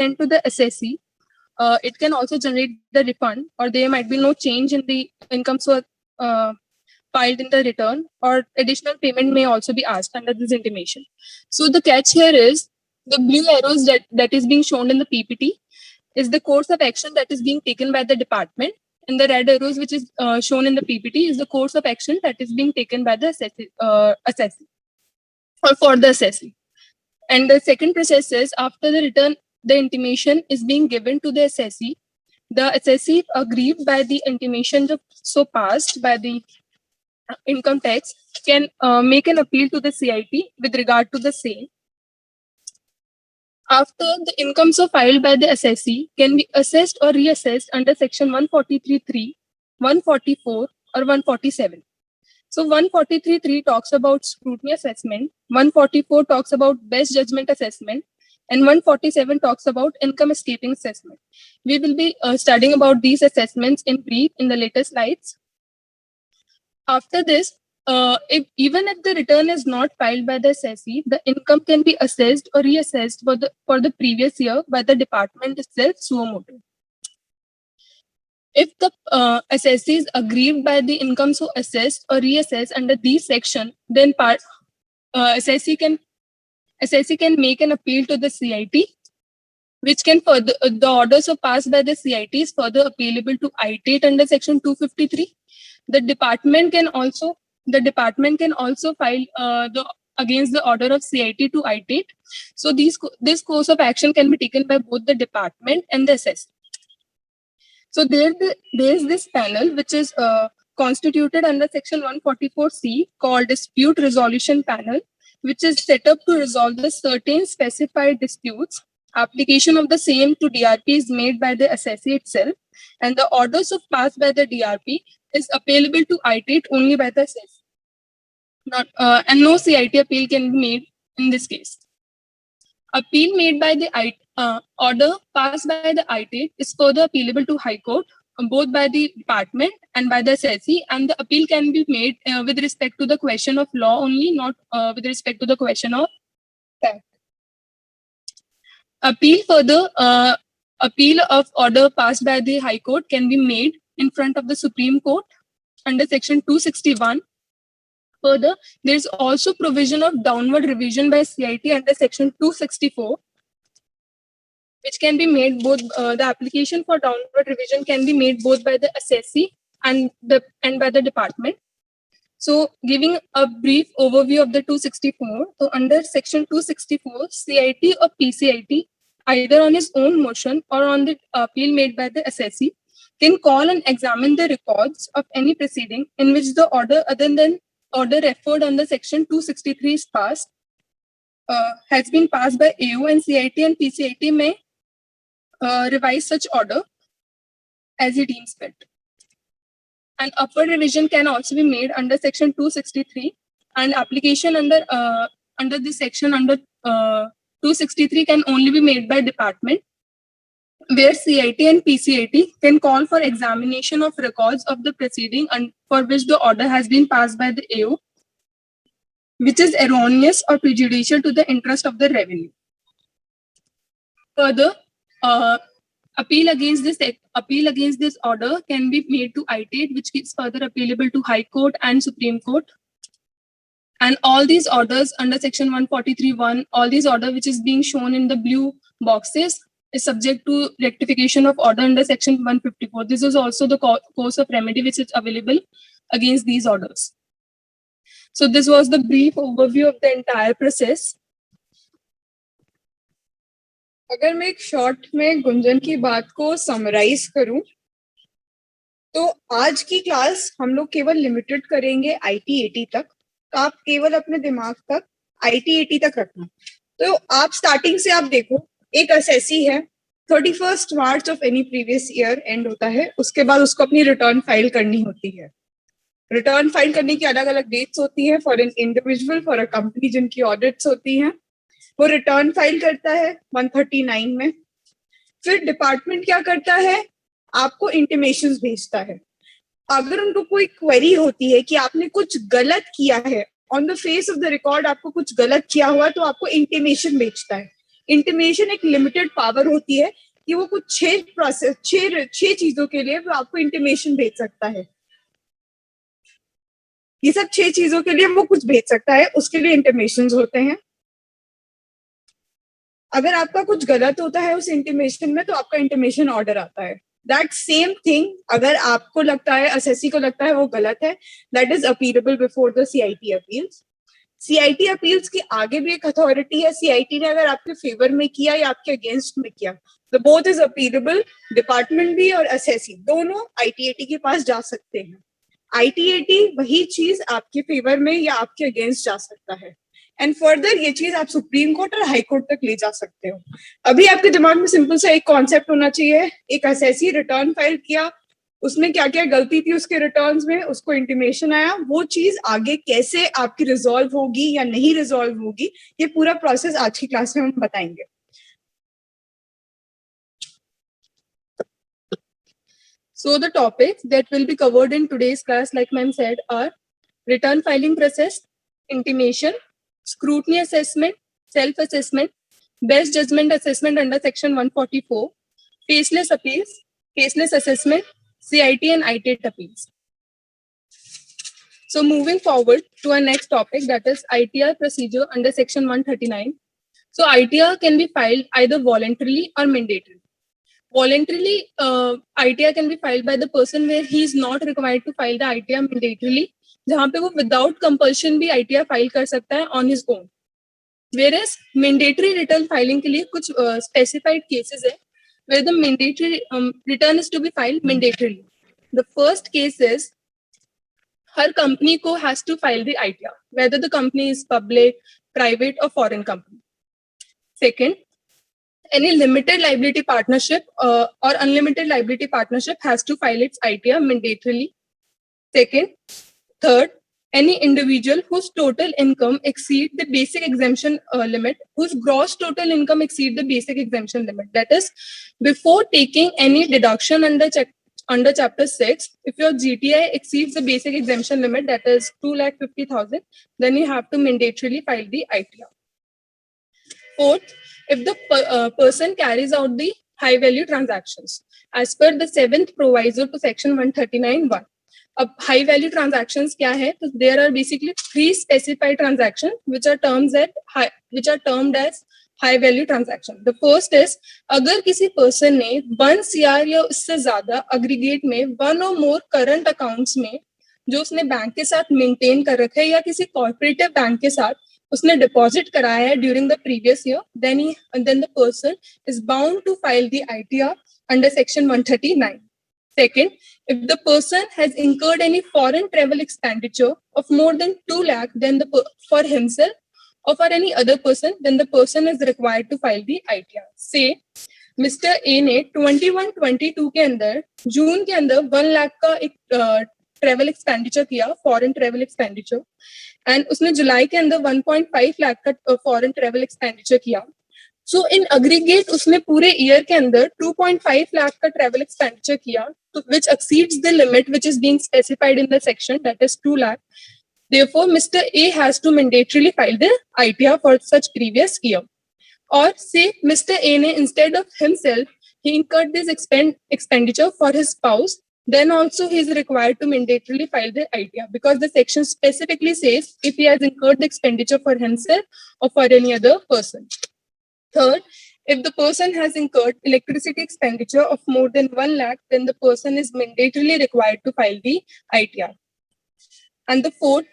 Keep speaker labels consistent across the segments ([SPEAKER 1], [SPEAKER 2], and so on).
[SPEAKER 1] sent to the assessee, it can also generate the refund, or there might be no change in the income so filed in the return, or additional payment may also be asked under this intimation. So the catch here is the blue arrows that is being shown in the PPT is the course of action that is being taken by the department, and the red arrows which is shown in the PPT is the course of action that is being taken by the assessee or for the assessee. And the second process is after the return, the intimation is being given to the assessee. The assessee aggrieved by the intimation so passed by the income tax can make an appeal to the CIT with regard to the same. After the income so filed by the assessee can be assessed or reassessed under section 143(3), 144 or 147. So 143(3) talks about scrutiny assessment, 144 talks about best judgment assessment, and 147 talks about income escaping assessment. We will be studying about these assessments in brief in the later slides. After this, even if the return is not filed by the assessee, the income can be assessed or reassessed for the previous year by the department itself suo motu. If the assessee is aggrieved by the income so assessed or reassessed under these section, then assessee can make an appeal to the CIT, which can further the orders so passed by the CIT is further appealable to ITATE under section 253. The department can also file against the order of CIT to ITATE. So this course of action can be taken by both the department and the assessee. So there is this panel which is constituted under section 144C called dispute resolution panel, which is set up to resolve the certain specified disputes. Application of the same to DRP is made by the assessee itself, and the orders of passed by the DRP is appealable to ITATE only by the assessee. And no CIT appeal can be made in this case. Appeal made by the order passed by the ITATE is further appealable to High Court, both by the department and by the assessee, and the appeal can be made with respect to the question of law only, not with respect to the question of fact. Appeal of order passed by the High Court can be made in front of the Supreme Court under section 261. Further, there is also provision of downward revision by CIT under section 264, which can be made both. The application for downward revision can be made both by the assessee and by the department. So, giving a brief overview of the 264. So, under section 264, CIT or PCIT, either on his own motion or on the appeal made by the assessee, can call and examine the records of any proceeding in which the order other than order referred under section 263 is passed, has been passed by AO, and CIT and PCIT may revise such order as it deems fit. An upward revision can also be made under section 263, and application under this section under 263 can only be made by department, where CIT and PCIT can call for examination of records of the proceeding and for which the order has been passed by the AO, which is erroneous or prejudicial to the interest of the revenue. Further, appeal against this order can be made to ITATE, which is further appealable to High Court and Supreme Court. And all these orders under section 143(1), all these orders which is being shown in the blue boxes is subject to rectification of order under section 154. This is also the course of remedy which is available against these orders. So this was the brief overview of the entire process.
[SPEAKER 2] अगर मैं एक short में गुंजन की बात को summarise करूं, तो आज की क्लास हम लोग केवल लिमिटेड करेंगे IT80 तक. तो आप केवल अपने दिमाग तक IT80 तक रखना. तो आप स्टार्टिंग से आप देखो, एक असेसी है, 31 March of any previous year end होता है. उसके बाद उसको अपनी रिटर्न फाइल करनी होती है. रिटर्न फाइल करने की अलग अलग डेट्स होती है for an individual, for a company जिनकी ऑडिट्स होती हैं. वो रिटर्न फाइल करता है 139 में. फिर डिपार्टमेंट क्या करता है, आपको इंटीमेशंस भेजता है. अगर उनको कोई क्वेरी होती है कि आपने कुछ गलत किया है, on the face of the record आपको कुछ गलत किया हुआ, तो आपको इंटीमेशन भेजता है. इंटीमेशन एक लिमिटेड पावर होती है कि वो कुछ 6 चीजों के लिए वो आपको इंटीमेशन भेज सकता है। ये सब 6 चीजों के लिए वो कुछ भेज सकता है, उसके लिए इंटीमेशंस होते हैं। अगर आपका कुछ गलत होता है उस इंटीमेशन में तो आपका इंटीमेशन ऑर्डर आता है। दैट सेम थिंग अगर आपको लगता है, असेसी को लगता है वो गलत है, that is appealable before the CIT appeals. CIT appeals की आगे भी एक अथॉरिटी है, सीआईटी ने अगर आपके फेवर में किया या आपके अगेंस्ट में किया, the both is appealable. Department भी और असेसी दोनों आईटीएटी के पास जा सकते हैं। आईटीएटी वही चीज आपके फेवर में या आपके अगेंस्ट जा सकता है, एंड फर्दर ये चीज आप सुप्रीम कोर्ट और हाई कोर्ट तक ले जा सकते हो। अभी आपके दिमाग में सिंपल सा एक कॉन्सेप्ट होना चाहिए, एक असेसी रिटर्न फाइल किया, उसमें क्या क्या गलती थी उसके रिटर्न्स में, उसको इंटीमेशन आया, वो चीज आगे कैसे आपकी रिजॉल्व होगी या नहीं रिजॉल्व होगी, ये पूरा प्रोसेस आज की क्लास में हम बताएंगे।
[SPEAKER 1] So the topics that will be covered in today's class, like ma'am said, are return filing process, intimation, scrutiny assessment, self-assessment, best judgment assessment under section 144, faceless appeals, faceless assessment, CIT and ITAT appeals. So moving forward to our next topic, that is ITR procedure under section 139. So ITR can be filed either voluntarily or mandatorily. Voluntarily, ITR can be filed by the person where he is not required to file the ITR mandatorily, जहाँ पे वो without compulsion भी ITR file कर सकता है on his own. Whereas mandatory return filing के लिए कुछ specified cases है where the mandatory return is to be filed mandatorily. The first case is her company को has to file the ITR, whether the company is public, private or foreign company. Second, any limited liability partnership or unlimited liability partnership has to file its ITR mandatorily. Second, third, any individual whose total income exceed the basic exemption limit, whose gross total income exceed the basic exemption limit. That is, before taking any deduction under Chapter 6, if your GTI exceeds the basic exemption limit, that is 2,50,000, then you have to mandatorily file the ITR. Fourth, if the person carries out the high value transactions as per the 7th proviso to section 139(1). अब high value transactions क्या है? तो there are basically 3 specified transactions which are termed as high value transaction. The first is अगर किसी person ने 1 CR या उससे ज्यादा aggregate में 1 or more current accounts में जो उसने बैंक के साथ maintain कर रखे या किसी cooperative बैंक के साथ उसने डिपॉजिट कराया है during the previous year, then the person is bound to file the ITR under section 139. Second, if the person has incurred any foreign travel expenditure of more than 2 lakh then for himself or for any other person, then the person is required to file the ITR. Say Mr. A ने 21-22 के अंदर जून के अंदर 1 लाख का एक travel expenditure किया, foreign travel expenditure, and उसने जुलाई के अंदर 1.5 लाख का फॉरेन ट्रेवल एक्सपेंडिचर किया. सो इन अग्रीगेट उसने पूरे ईयर के अंदर 2.5 लाख का ट्रेवल एक्सपेंडिचर किया, तो which exceeds the limit which is being specified in the section, that is 2 lakh. Therefore, Mr. A has to mandatorily file the ITR for such previous year. Or say Mr. A ने instead of himself, he incurred this expenditure for his spouse, then also he is required to mandatorily file the ITR because the section specifically says if he has incurred the expenditure for himself or for any other person. Third, if the person has incurred electricity expenditure of more than 1 lakh, then the person is mandatorily required to file the ITR. And the fourth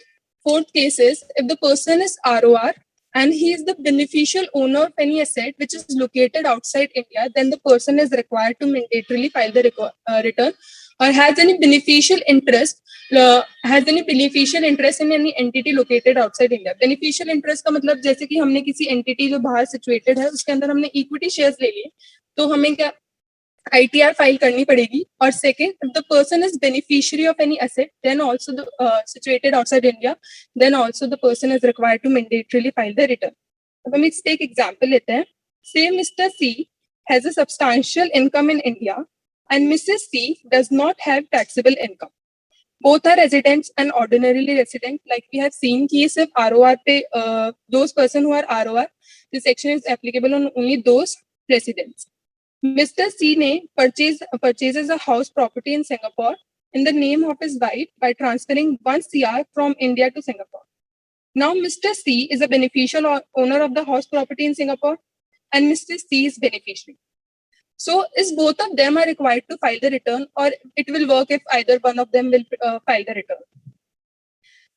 [SPEAKER 1] case is if the person is ROR and he is the beneficial owner of any asset which is located outside India, then the person is required to mandatorily file the return, or has any beneficial interest in any entity located outside India. Beneficial interest का मतलब जैसे कि हमने किसी entity जो बाहर situated है उसके अंदर हमने equity shares ले लिए, तो हमें क्या ITR फाइल करनी पड़ेगी. और second, if the person is beneficiary of any asset, then also situated outside India, then also the person is required to mandatorily file the return. अब हम इससे एक example लेते हैं. Say Mr. C has a substantial income in India and Mrs. C does not have taxable income. Both are residents and ordinarily resident. Like we have seen कि सिर्फ ROR पे those person who are ROR The section is applicable on only those residents. Mr. C purchases a house property in Singapore in the name of his wife by transferring 1 CR from India to Singapore. Now, Mr. C is a beneficial owner of the house property in Singapore, and Mr. C is beneficiary. So, is both of them are required to file the return, or it will work if either one of them will file the return?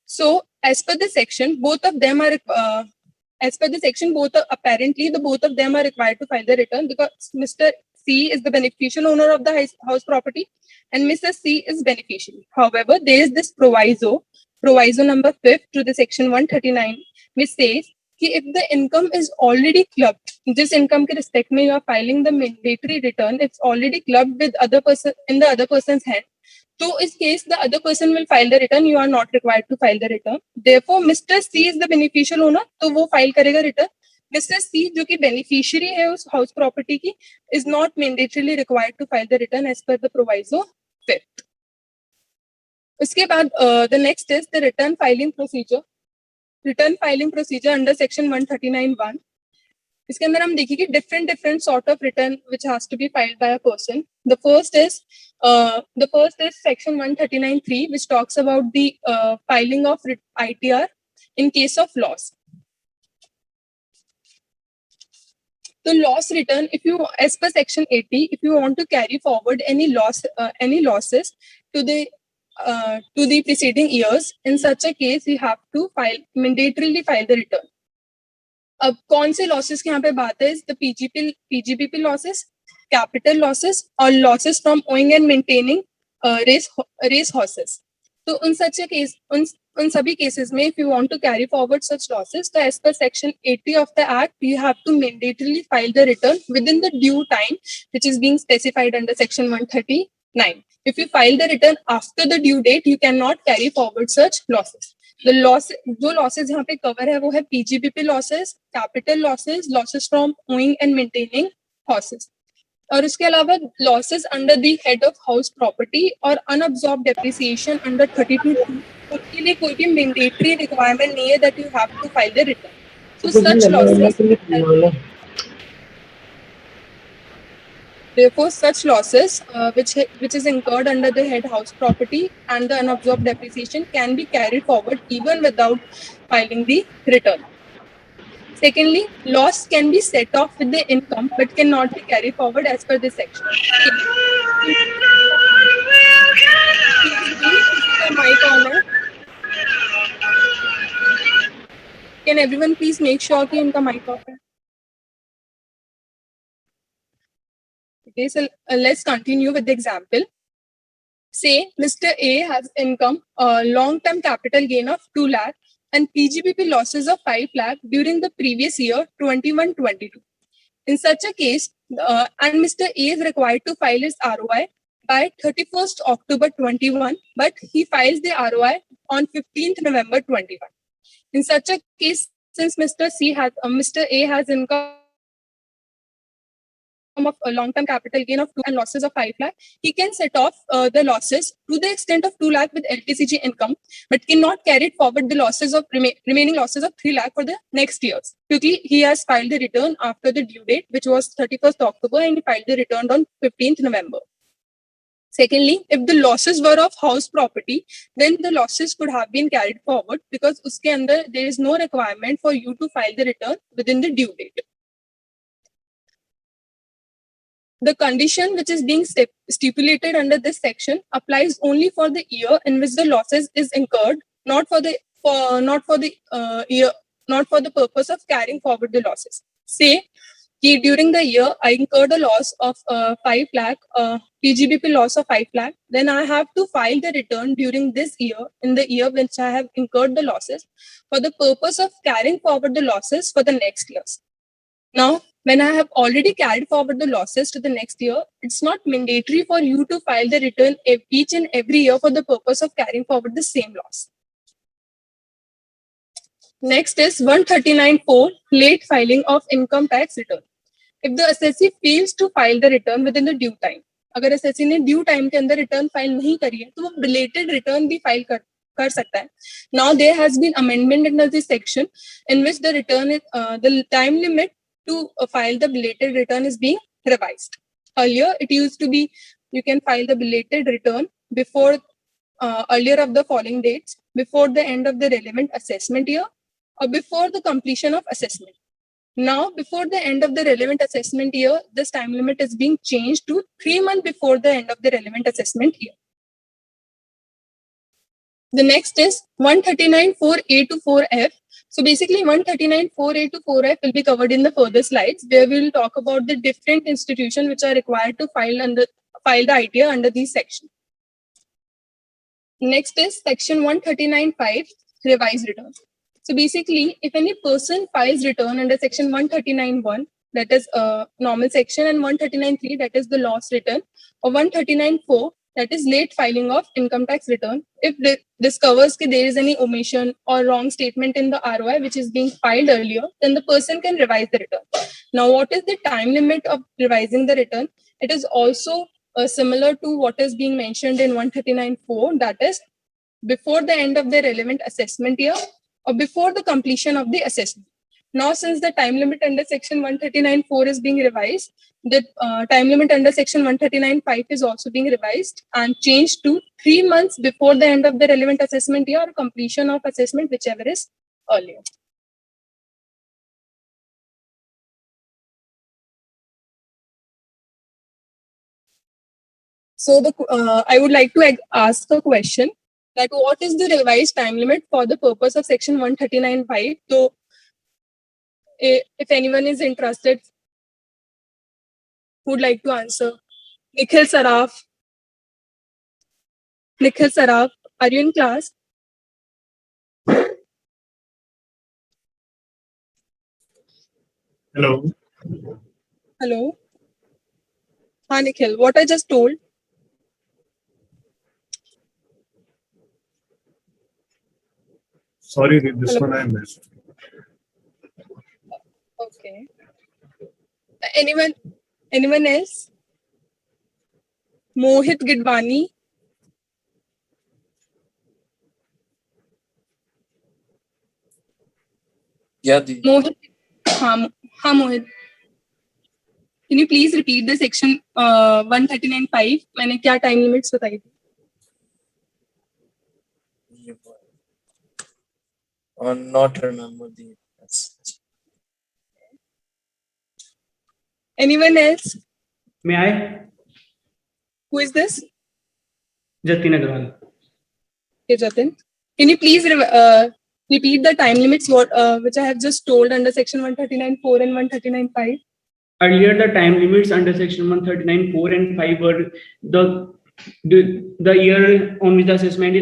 [SPEAKER 1] So, as per the section, both of them are apparently both of them are required to file the return because Mr. C is the beneficial owner of the house property and Mr. C is beneficiary. However, there is this proviso number 5 to the section 139, which says कि if the income is already clubbed, जिस income के respect में you are filing the mandatory return, it's already clubbed with other person in the other person's hand. So, in case the other person will file the return, you are not required to file the return. Therefore, Mr. C is the beneficial owner, तो वो file करेगा return. Mr. C, जो कि beneficiary है उस house property की, is not mandatorily required to file the return as per the proviso 5th. उसके बाद the next is the return filing procedure. Return filing procedure under section 139(1). इसके अंदर हम देखेंगे different sort of return which has to be filed by a person. The first is section 139(3), which talks about the filing of ITR in case of loss. The loss return, if you, as per section 80, if you want to carry forward any losses to the preceding years, in such a case you have to mandatorily file the return. अब कौन से losses की यहाँ पे बात है? The PGBP losses, capital losses, or losses from owning and maintaining race horses. So in such a case, उन सभी cases में, if you want to carry forward such losses, so as per section 80 of the Act, you have to mandatorily file the return within the due time, which is being specified under section 139. If you file the return after the due date, you cannot carry forward such losses. The जो losses यहाँ पे cover है वो है PGBP losses, capital losses, losses from owning and maintaining horses. और उसके अलावा losses under the head of house property और unabsorbed depreciation under 32 उसके लिए कोई भी mandatory requirement नहीं है that you have to file the return. So such losses, therefore, such losses which is incurred under the head house property and the unabsorbed depreciation can be carried forward even without filing the return. Secondly, loss can be set off with the income but cannot be carried forward as per this section. Can everyone please make sure कि इनका mic off है? Okay, so let's continue with the example. Say Mr. A has income, long-term capital gain of 2 lakh and PGBP losses of 5 lakh during the previous year 21-22. In such a case, and Mr. A is required to file his ROI by 31st October 21, but he files the ROI on 15th November 21. In such a case, since Mr. A has income of a long-term capital gain of 2 and losses of 5 lakh, he can set off the losses to the extent of 2 lakh with LTCG income, but cannot carry forward the losses of remaining losses of 3 lakh for the next years. Because he has filed the return after the due date, which was 31st October, and he filed the return on 15th November. Secondly, if the losses were of house property, then the losses could have been carried forward because uske andar there is no requirement for you to file the return within the due date. The condition which is being stipulated under this section applies only for the year in which the losses is incurred, not for the purpose of carrying forward the losses. Say, during the year I incurred a loss of 5 lakh, PGBP loss of 5 lakh, then I have to file the return during this year, in the year which I have incurred the losses, for the purpose of carrying forward the losses for the next years. Now, when I have already carried forward the losses to the next year, it's not mandatory for you to file the return each and every year for the purpose of carrying forward the same loss. Next is 139(4), late filing of income tax return. If the assessee fails to file the return within the due time, अगर assessee ने due time के अंदर return file नहीं करी है, तो वो belated return भी file कर कर सकता है. Now there has been amendment in this section in which the return is the time limit to file the belated return is being revised. Earlier it used to be you can file the belated return before earlier of the following dates, before the end of the relevant assessment year or before the completion of assessment. Now, before the end of the relevant assessment year, this time limit is being changed to 3 months before the end of the relevant assessment year. The next is 139.4a to 4f. So basically 139.4a to 4f will be covered in the further slides, where we will talk about the different institutions which are required to file the ITR under these sections. Next is section 139.5, revised return. So basically, if any person files return under section 139.1, that is a normal section, and 139.3, that is the loss return, or 139.4, that is late filing of income tax return, if discovers that there is any omission or wrong statement in the ROI which is being filed earlier, then the person can revise the return. Now, what is the time limit of revising the return? It is also similar to what is being mentioned in 139.4, that is before the end of the relevant assessment year or before the completion of the assessment. Now, since the time limit under section 139.4 is being revised, the time limit under section 139.5 is also being revised and changed to 3 months before the end of the relevant assessment year or completion of assessment, whichever is earlier. So I would like to ask a question that what is the revised time limit for the purpose of section 139.5? So if anyone is interested, who would like to answer? Nikhil Saraf. Nikhil Saraf, are you in class?
[SPEAKER 3] Hello.
[SPEAKER 1] Hello. Hi, Nikhil. What I just told?
[SPEAKER 3] Sorry, this
[SPEAKER 1] Hello.
[SPEAKER 3] one I missed.
[SPEAKER 1] Okay. Anyone else? Mohit Gidwani.
[SPEAKER 4] Yeah, Di.
[SPEAKER 1] Mohit. हाँ Mohit. Can you please repeat the section 139.5? मैंने क्या time limits बताई थी?
[SPEAKER 4] Or not remember the.
[SPEAKER 1] Anyone else?
[SPEAKER 5] May I?
[SPEAKER 1] Who is this?
[SPEAKER 5] Jatin Agarwal.
[SPEAKER 1] Okay, Jatin. Can you please repeat the time limits which I have just told under section 139.4 and 139.5?
[SPEAKER 5] Earlier, the time limits under section 139.4 and 5 were the year on which the assessment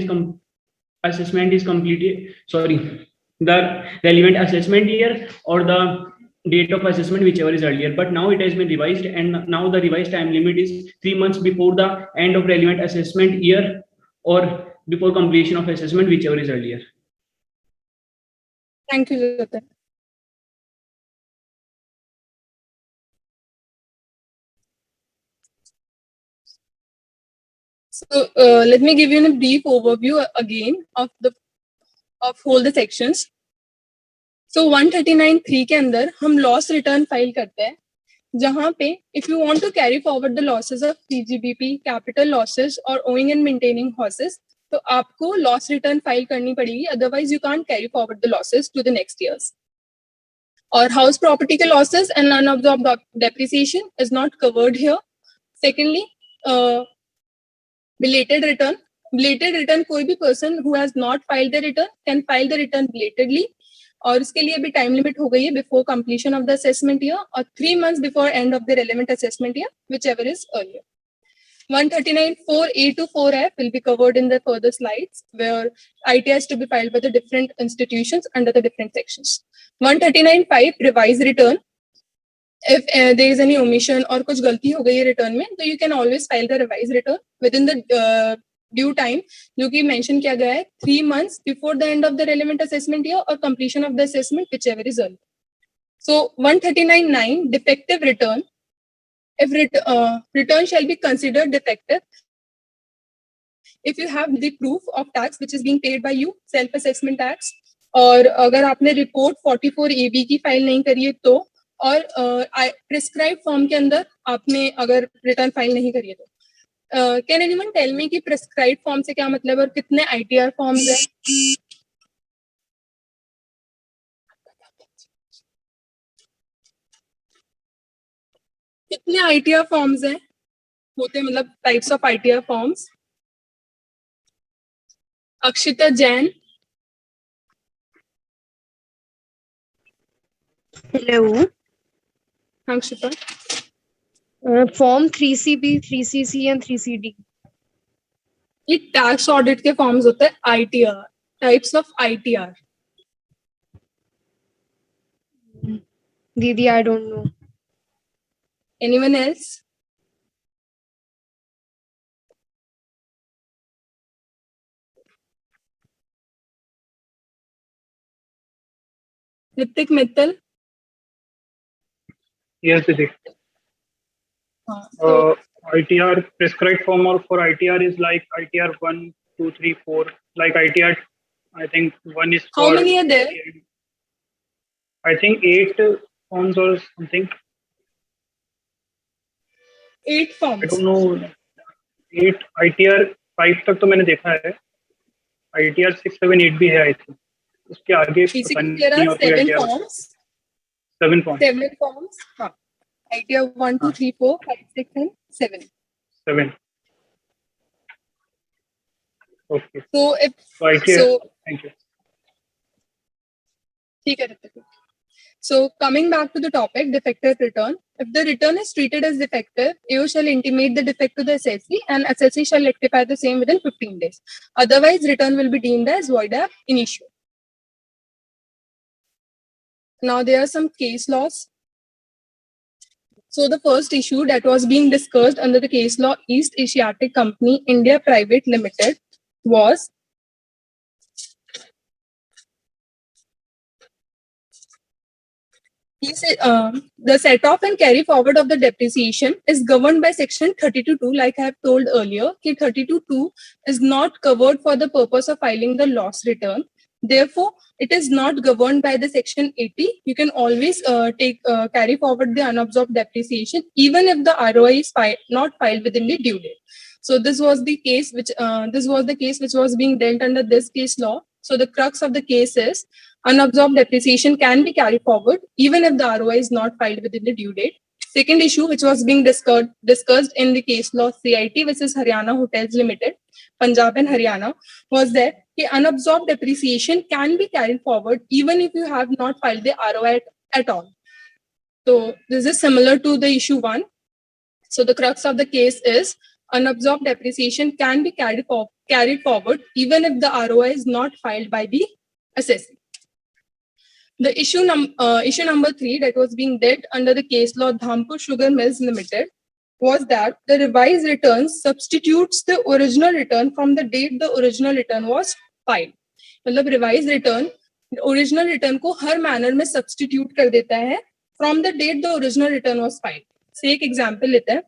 [SPEAKER 5] is completed. Sorry, the relevant assessment year or the date of assessment, whichever is earlier. But now it has been revised, and now the revised time limit is 3 months before the end of relevant assessment year or before completion of assessment, whichever is earlier.
[SPEAKER 1] Thank you, Jatin. So let me give you a brief overview again of all the sections. So 139.3 के अंदर हम loss return file करते हैं, जहां पे if you want to carry forward the losses of CGBP, capital losses or owing and maintaining losses, तो आपको loss return file करनी पड़ेगी, otherwise you can't carry forward the losses to the next years. Or house property के losses and unabsorbed depreciation is not covered here. Secondly, belated return. Belated return, कोई भी person who has not filed the return can file the return belatedly. और उसके लिए भी time limit हो गई है before completion of the assessment year और 3 months before end of the relevant assessment year, whichever is earlier. 139.4a to 4f will be covered in the further slides, where IT has to be filed by the different institutions under the different sections. 139.5 revised return. If there is any omission or कुछ गलती हो गई है return में, तो you can always file the revised return within the due time, जो कि mention किया गया है 3 months before the end of the relevant assessment year or completion of the assessment, whichever is early. So 139.9 defective return. If return shall be considered defective if you have the proof of tax which is being paid by you, self assessment tax, और अगर आपने report 44 AB की file नहीं करी है तो, और prescribe form के अंदर आपने अगर रिटर्न फाइल नहीं करी है तो, कैन एनीवन टेल मी कि प्रिस्क्राइब फॉर्म से क्या मतलब है और कितने ITR फॉर्म्स हैं? कितने ITR फॉर्म्स हैं होते, मतलब types of ITR forms? Akshita Jain.
[SPEAKER 3] Hello.
[SPEAKER 1] Akshita.
[SPEAKER 3] Form 3CB, 3CC and 3CD.
[SPEAKER 1] ये टैक्स ऑडिट के फॉर्म्स होते हैं. ITR, types of ITR.
[SPEAKER 3] Didi, I don't know.
[SPEAKER 1] Anyone else? Hrithik Mittal.
[SPEAKER 6] Yes, Didi.
[SPEAKER 1] So,
[SPEAKER 6] ITR prescribed form or for ITR is like ITR 1, 2, 3, 4. Like ITR, I think 1 is
[SPEAKER 1] how
[SPEAKER 6] for.
[SPEAKER 1] many are there?
[SPEAKER 6] I think 8 forms or something.
[SPEAKER 1] 8
[SPEAKER 6] I
[SPEAKER 1] forms.
[SPEAKER 6] don't know. 8 ITR 5 तक तो मैंने देखा है. ITR 6, 7, 8 भी है I think. उसके आगे पता
[SPEAKER 1] Basically,
[SPEAKER 6] नहीं
[SPEAKER 1] there are
[SPEAKER 6] और कोई
[SPEAKER 1] 7
[SPEAKER 6] ITR.
[SPEAKER 1] forms.
[SPEAKER 6] 7 forms.
[SPEAKER 1] 7 forms. हाँ. ITR 1, 2, 3, 4, 5, 6, and 7.
[SPEAKER 6] 7. Okay.
[SPEAKER 1] So if
[SPEAKER 6] So ITR.
[SPEAKER 1] so,
[SPEAKER 6] Thank you.
[SPEAKER 1] ठीक है Hrithik. So coming back to the topic, defective return. If the return is treated as defective, AO shall intimate the defect to the assessee and assessee shall rectify the same within 15 days. Otherwise, return will be deemed as void ab initio. Now there are some case laws. So the first issue that was being discussed under the case law East Asiatic Company India Private Limited was he said, the set off and carry forward of the depreciation is governed by section 32(2), like I have told earlier. 32(2) is not covered for the purpose of filing the loss return. Therefore, it is not governed by the section 80. You can always carry forward the unabsorbed depreciation even if the ROI is not filed within the due date. So this was the case which was being dealt under this case law. So the crux of the case is unabsorbed depreciation can be carried forward even if the ROI is not filed within the due date. Second issue which was being discussed in the case law CIT versus Haryana Hotels Limited, Punjab and Haryana, was that unabsorbed depreciation can be carried forward even if you have not filed the ROI at all. So this is similar to the issue 1. So the crux of the case is unabsorbed depreciation can be carried forward even if the ROI is not filed by the assessee. The issue number 3 that was being dealt under the case law Dhampur Sugar Mills Limited was that the revised return substitutes the original return from the date the original return was filed. मतलब revised return original return को हर manner में substitute कर देता है from the date the original return was filed. से एक example लेते हैं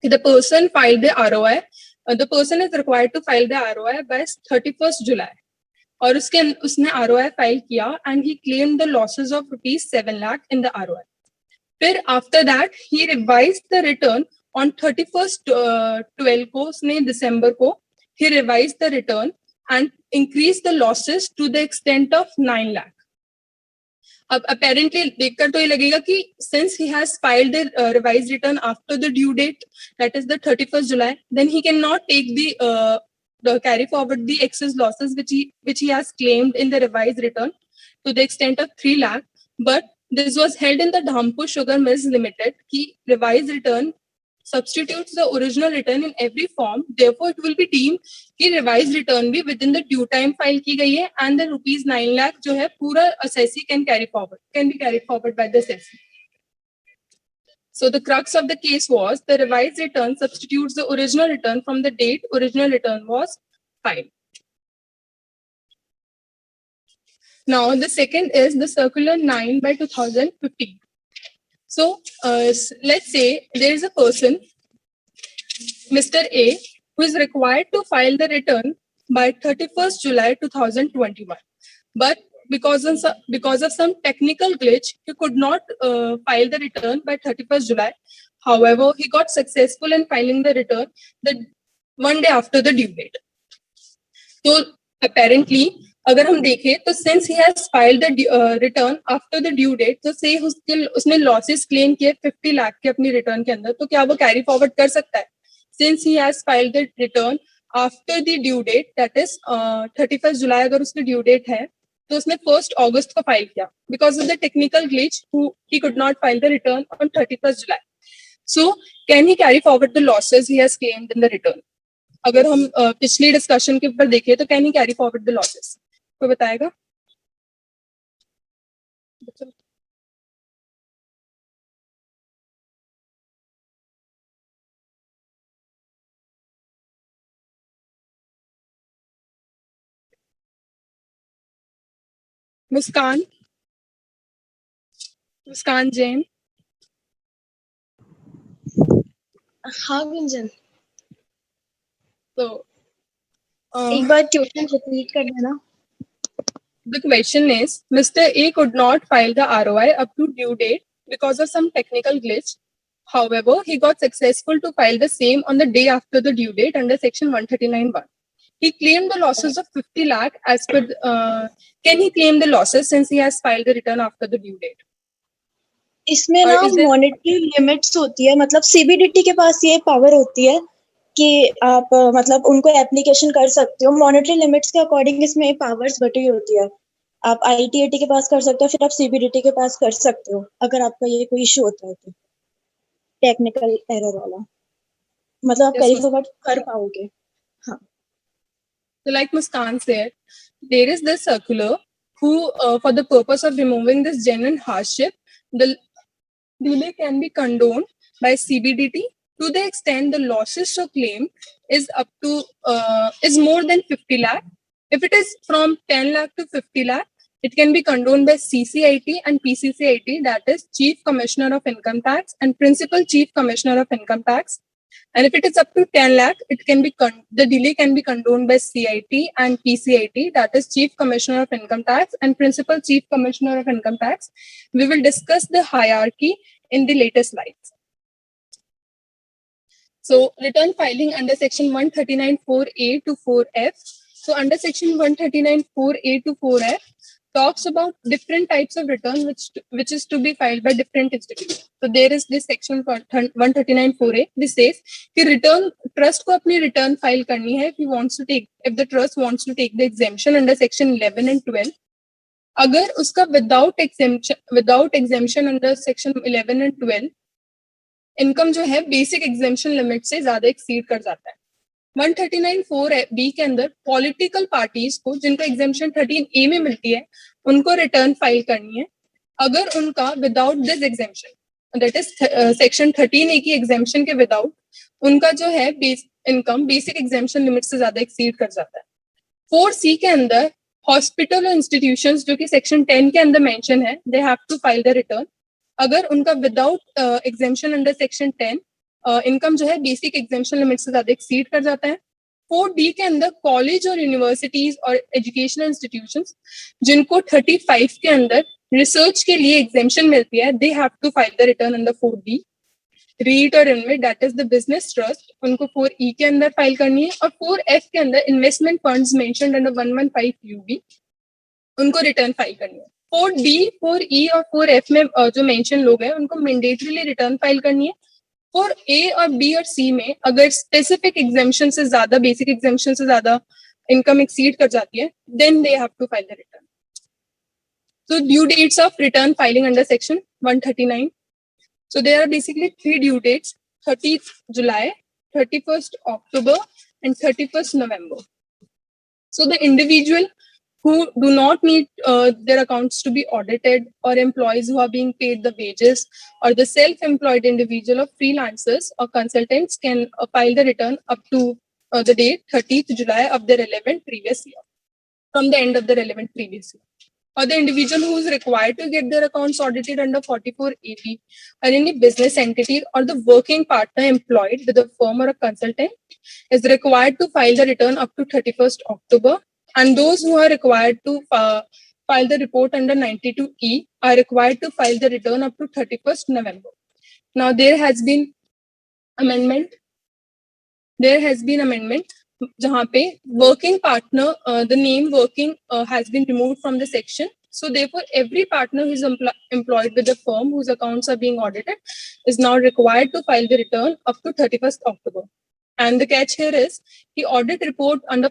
[SPEAKER 1] कि the person filed the ROI. The person is required to file the ROI by 31st July. और उसने ROI फाइल किया and he claimed the losses of rupees 7 lakh in the ROI. फिर after that he revised the return on 31st 12 को उसने December को he revised the return and increased the losses to the extent of 9 lakh. अब apparently देखकर तो ये लगेगा कि since he has filed the revised return after the due date, that is the 31st July, then he cannot take the carry forward the excess losses which he has claimed in the revised return to the extent of 3 lakh. But this was held in the Dhampur Sugar Mills Limited. Ki revised return substitutes the original return in every form. Therefore, it will be deemed कि revised return भी within the due time file की गई है and the rupees 9 lakh जो है पूरा assessee can be carried forward by the assessee. So the crux of the case was the revised return substitutes the original return from the date original return was filed. Now the second is the Circular 9 by 2015. So let's say there is a person, Mr. A, who is required to file the return by 31st July 2021. But because of some technical glitch, he could not file the return by 31st July. However, he got successful in filing the return the one day after the due date. So apparently, अगर हम देखें तो since he has filed the return after the due date, तो say उसने losses claim किए 50 लाख के अपनी return के अंदर, तो क्या वो carry forward कर सकता है? Since he has filed the return after the due date, that is 31st July अगर उसकी due date है, तो उसने 1st August को file किया. Because of the technical glitch, he could not file the return on 31st July. So can he carry forward the losses he has claimed in the return? अगर हम पिछली discussion के ऊपर देखें तो can he carry forward the losses? कोई बताएगा? मुस्कान जैन.
[SPEAKER 3] हाँ गुंजन,
[SPEAKER 1] तो
[SPEAKER 3] एक बार क्वेश्चन रिपीट कर देना.
[SPEAKER 1] the question is, Mr. A could not file the ROI up to due date because of some technical glitch. However, he got successful to file the same on the day after the due date under section 139(1). He claimed the losses of 50 lakh as per. Can he claim the losses since he has filed the return after the due date?
[SPEAKER 3] इसमें ना monetary limits होती है, मतलब CBDT के पास ये power होती है कि आप मतलब उनको एप्लीकेशन कर सकते हो. मॉनेटरी लिमिट्स के अकॉर्डिंग इसमें पावर्स बटी होती है. आप आईटीएटी के पास कर सकते हो, फिर आप सीबीडीटी के पास कर सकते हो अगर आपका ये कोई इशू होता है तो टेक्निकल एरर वाला, मतलब आप कैरी फॉरवर्ड कर पाओगे. हाँ.
[SPEAKER 1] So like Muskan said, there is this circular who, for the purpose of removing this genuine hardship, the delay can be condoned by CBDT to the extent the losses to claim is up to is more than 50 lakh. If it is from 10 lakh to 50 lakh, it can be condoned by CCIT and PCCIT, that is Chief Commissioner of Income Tax and Principal Chief Commissioner of Income Tax. And if it is up to 10 lakh, it can be the delay can be condoned by CIT and PCIT, that is Chief Commissioner of Income Tax and Principal Chief Commissioner of Income Tax. We will discuss the hierarchy in the later slides. So return filing under section 139(4)(a) to 4(f). So under section 139(4)(a) to 4(f) talks about different types of return which is to be filed by different institutions. So there is this section 139(4)(a). This says कि return trust को अपनी return file करनी है if the trust wants to take the exemption under section 11 and 12. अगर उसका without exemption under section 11 and 12 income जो है basic exemption limit से ज्यादा एक्सीड कर जाता है. 139(4)(b) के अंदर पॉलिटिकल पार्टीज को जिनको एग्जेम्पशन 13A में मिलती है उनको रिटर्न फाइल करनी है अगर उनका without this exemption, that is section 13A की एग्जेम्पशन के विदाउट उनका जो है इनकम बेसिक एग्जेम्पशन लिमिट से ज्यादा एक्सीड कर जाता है. 4C के अंदर हॉस्पिटल और इंस्टीट्यूशंस जो कि सेक्शन 10 के अंदर मेंशन है, they have to file the return अगर उनका without exemption under section 10 income जो है बेसिक एग्जेम्पशन लिमिट से ज्यादा एक्सीड कर जाता है. 4D के अंदर कॉलेज और यूनिवर्सिटीज और एजुकेशनल इंस्टीट्यूशंस जिनको 35 के अंदर रिसर्च के लिए एग्जेम्पशन मिलती है, they have to file the return under 4D. REIT और इनमेट, that is the business trust, उनको 4E के अंदर फाइल करनी है और 4F के अंदर investment funds mentioned under 115UB उनको रिटर्न फाइल करनी है. 4D, 4E और 4F में जो मेंशन लोग हैं उनको मैंडेटरीली रिटर्न फाइल करनी है. 4A और B और C में अगर स्पेसिफिक एग्जेम्पशन से ज्यादा बेसिक एग्जेम्पशन से ज्यादा इनकम एक्सीड कर जाती है, then they have to file the return. So due dates of return filing under section 139. So there are basically 3 due dates: 30th July, 31st October, and 31st November. So the individual who do not need their accounts to be audited, or employees who are being paid the wages, or the self-employed individual or freelancers or consultants can file the return up to the date 30th July of the relevant previous year, from the end of the relevant previous year. or the individual who is required to get their accounts audited under 44AB, or any business entity or the working partner employed with a firm or a consultant is required to file the return up to 31st October. And those who are required to file the report under 92E are required to file the return up to 31st November. Now there has been amendment. जहाँ पे working partner, the name working has been removed from the section. So therefore, every partner who is employed with the firm whose accounts are being audited is now required to file the return up to 31st October. And the catch here is the audit report under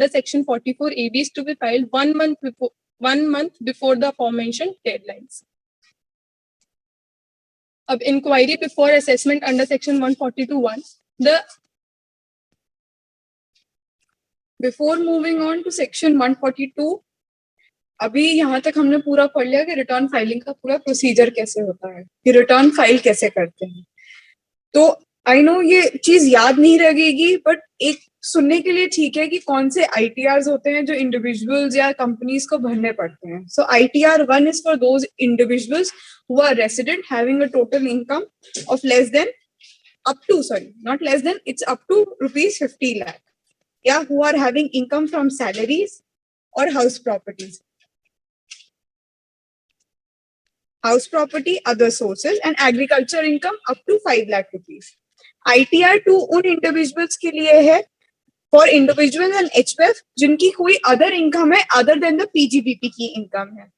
[SPEAKER 1] section 44AB is to be filed 1 month before the aforementioned deadlines. Ab inquiry before assessment under section 142(1).
[SPEAKER 2] Before moving on to section 142, अभी यहाँ तक हमने पूरा पढ़ लिया कि return filing का पूरा प्रोसीजर कैसे होता है, कि रिटर्न फाइल कैसे करते हैं. तो आई नो ये चीज याद नहीं लगेगी, बट एक सुनने के लिए ठीक है कि कौन से ITRs होते हैं जो इंडिविजुअल्स या कंपनीज को भरने पड़ते हैं. सो ITR 1 is for those individuals who are resident having a total income of less than rupees 50 lakh. Yeah, who are having income from salaries or house properties. House property, other sources, and agriculture income up to 5 lakh rupees. ITR 2 उन individuals के लिए है for individuals and HUF जिनकी कोई other income है other than the PGBP की income है.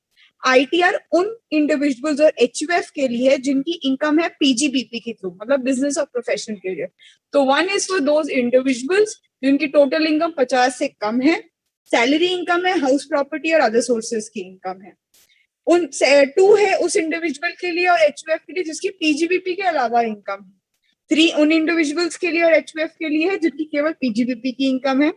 [SPEAKER 2] ITR उन individuals और HUF के लिए है जिनकी income है PGBP के थ्रू, मतलब business और profession के लिए. तो 1 is for those individuals जिनकी total income 50 से कम है, salary income है, house property और other sources की income है. उन 2 है उस इंडिविजुअल के लिए और HUF के लिए जिसकी PGBP के अलावा इनकम है. 3 उन इंडिविजुअल्स के लिए और HUF के लिए है जिनकी केवल PGBP की इनकम है.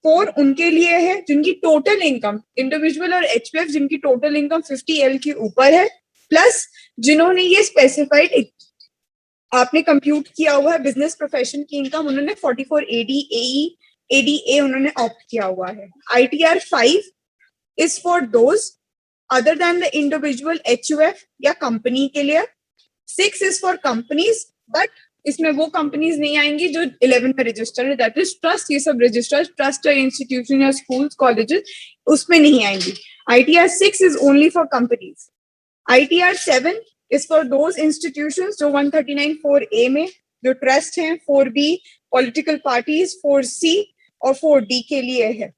[SPEAKER 2] 4 उनके लिए है जिनकी टोटल इनकम, इंडिविजुअल और HUF जिनकी टोटल इनकम 50L के ऊपर है, प्लस जिन्होंने ये स्पेसिफाइड आपने कंप्यूट किया हुआ है बिजनेस प्रोफेशन की इनकम, उन्होंने 44AD ADA उन्होंने ऑप्ट किया हुआ है. ITR 5 is for those other than the individual HUF या कंपनी के लिए. 6 is for companies, but इसमें वो कंपनीज नहीं आएंगी जो 11 में रजिस्टर्ड है, दैट इज ट्रस्ट. ये सब रजिस्टर्ड ट्रस्ट या इंस्टीट्यूशन या स्कूल्स कॉलेजेस उसमें नहीं आएंगी. ITR 6 is only for companies. ITR 7 is for those institutions जो 139(4)A में जो ट्रस्ट हैं, 4B पॉलिटिकल पार्टीज, 4C और 4D के लिए है.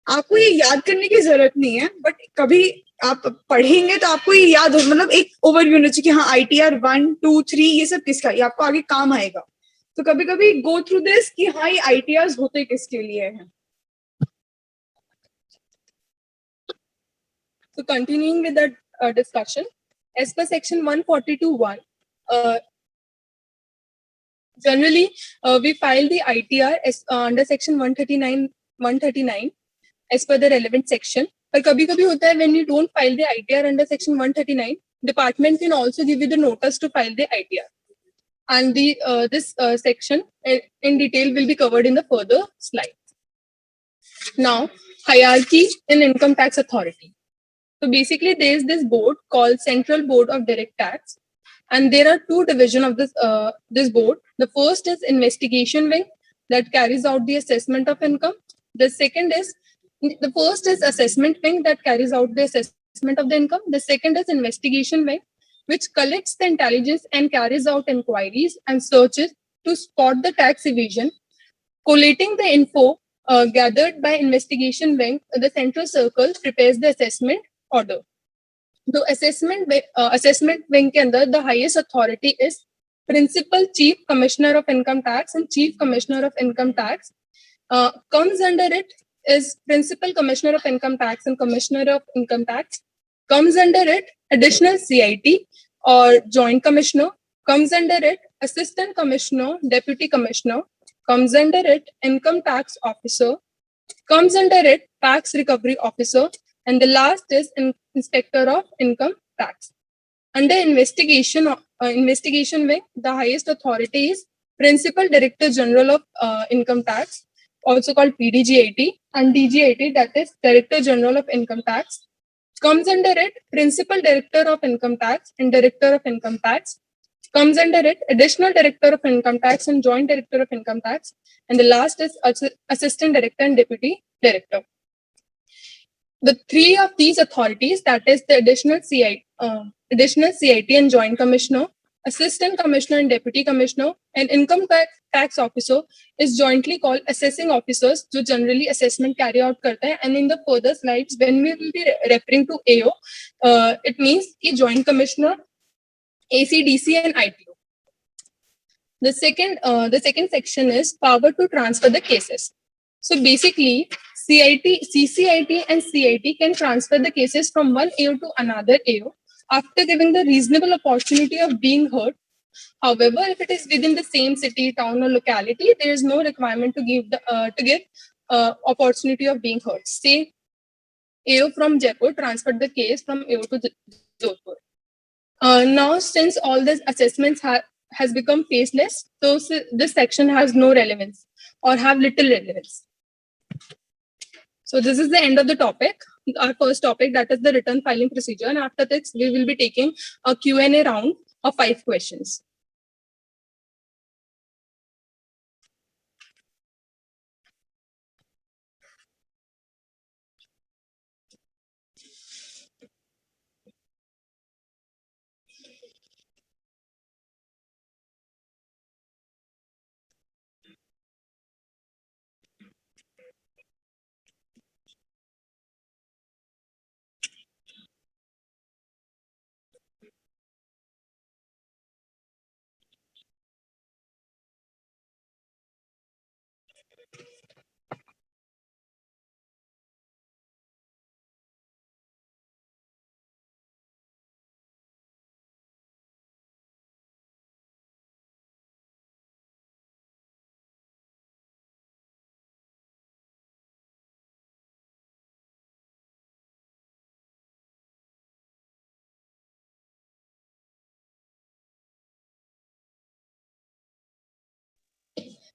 [SPEAKER 2] आपको ये याद करने की जरूरत नहीं है, बट कभी आप पढ़ेंगे तो आपको ये याद हो, मतलब एक ओवरव्यू होना चाहिए कि हाँ ITR 1, 2, 3 ये सब किसका, ये आपको आगे काम आएगा. तो कभी कभी गो थ्रू दिस कि हाँ ये ITRs होते किसके लिए हैं.
[SPEAKER 1] So continuing with the discussion, as per section 142(1), generally we file the ITR as under section 139 as per the relevant section. पर कभी-कभी होता है when you don't file the ITR under section 139, department can also give you the notice to file the ITR. And this section in detail will be covered in the further slides. Now, hierarchy in income tax authority. So basically, there is this board called Central Board of Direct Tax, and there are 2 divisions of this board. The first is investigation wing that carries out the assessment of income. The first is assessment wing that carries out the assessment of the income. The second is investigation wing, which collects the intelligence and carries out inquiries and searches to spot the tax evasion. Collating the info gathered by investigation wing, the central circle prepares the assessment order. The assessment wing के अंदर the highest authority is Principal Chief Commissioner of Income Tax and Chief Commissioner of Income Tax. Comes under it is Principal Commissioner of Income Tax and Commissioner of Income Tax. Comes under it Additional CIT or Joint Commissioner. Comes under it Assistant Commissioner, Deputy Commissioner. Comes under it Income Tax Officer. Comes under it Tax Recovery Officer. And the last is Inspector of Income Tax. Under investigation wing, the highest authority is Principal Director General of Income Tax also called PDGIT, and DGIT, that is Director General of Income Tax. Comes under it Principal Director of Income Tax and Director of Income Tax. Comes under it Additional Director of Income Tax and Joint Director of Income Tax. And the last is Assistant Director and Deputy Director. The three of these authorities, that is the Additional CIT and Joint Commissioner, Assistant Commissioner and Deputy Commissioner, and Income Tax Officer, is jointly called Assessing Officers, जो generally assessment carry out करता है. And in the further slides, when we will be referring to AO, it means कि Joint Commissioner, ACDC, and ITO. The second section is power to transfer the cases. So basically, CCIT and CIT can transfer the cases from one AO to another AO after giving the reasonable opportunity of being heard. However, if it is within the same city, town, or locality, there is no requirement to give opportunity of being heard. Say, AO from Jaipur transferred the case from AO to Jodhpur. Now, since all these assessments has become faceless, so this section has no relevance or have little relevance. So this is the end of the topic, our first topic, that is the return filing procedure. And after this, we will be taking a Q&A round of 5 questions.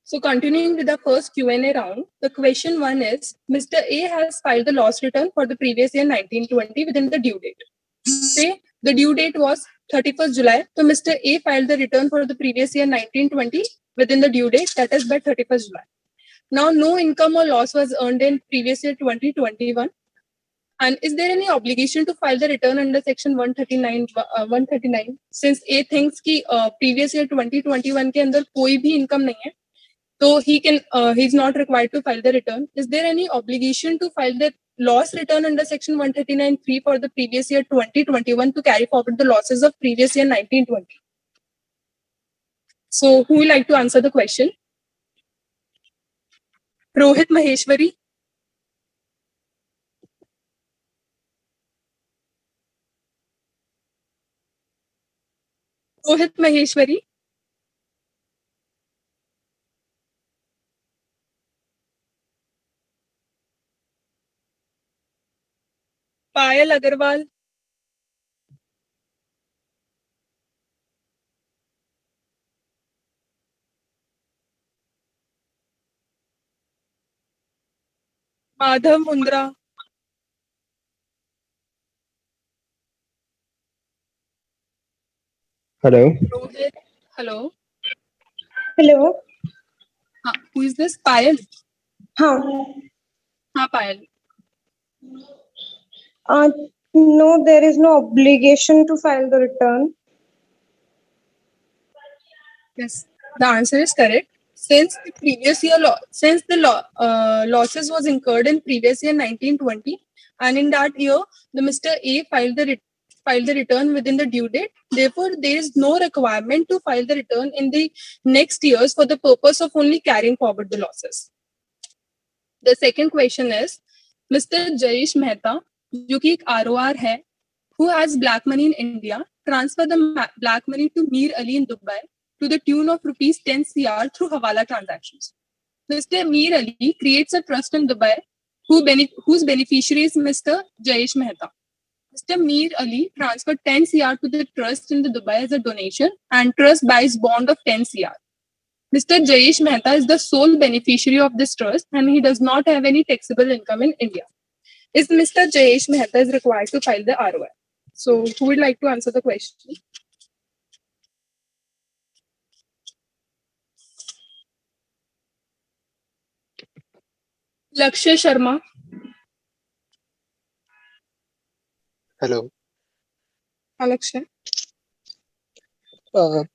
[SPEAKER 1] So continuing with the first Q&A round, the question 1 is, Mr. A has filed the loss return for the previous year 1920 within the due date. Say the due date was 31st July, so Mr. A filed the return for the previous year 1920 within the due date, that is by 31st July. Now, no income or loss was earned in previous year 2021. And is there any obligation to file the return under section 139 since A thinks कि previous year 2021 के अंदर कोई भी income नहीं है, so he's not required to file the return. Is there any obligation to file the loss return under section 139(3) for the previous year 2021 to carry forward the losses of previous year 1920? So who would like to answer the question? Rohit Maheshwari. Rohit Maheshwari. Payal Agarwal. Madhav Mundra.
[SPEAKER 7] Hello.
[SPEAKER 1] Rohit. Hello.
[SPEAKER 3] Hello.
[SPEAKER 1] Who is this? Payal? Payal.
[SPEAKER 3] No, there is no obligation to file the return.
[SPEAKER 1] Yes, the answer is correct. Since the previous year, losses was incurred in previous year 1920, and in that year, the Mr. A filed the return within the due date. Therefore, there is no requirement to file the return in the next years for the purpose of only carrying forward the losses. The second question is, Mr. Jayesh Mehta, जो कि एक ROR है, who has black money in India, transfer the black money to Mir Ali in Dubai to the tune of rupees 10 crore through Hawala transactions. Mr. Mir Ali creates a trust in Dubai whose beneficiary is Mr. Jayesh Mehta. Mr. Mir Ali transferred 10 crore to the trust in the Dubai as a donation, and trust buys bond of 10 crore. Mr. Jayesh Mehta is the sole beneficiary of this trust and he does not have any taxable income in India. Is Mr. Jayesh Mehta is required to file the ROI? So who would like to answer the question? Lakshya Sharma.
[SPEAKER 7] Hello.
[SPEAKER 1] Lakshya.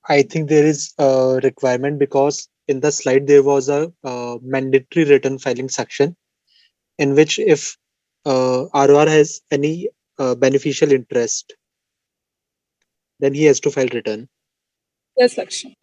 [SPEAKER 7] I think there is a requirement because in the slide there was a mandatory return filing section in which if ROR has any beneficial interest, then he has to file return.
[SPEAKER 1] Yes, Lakshya.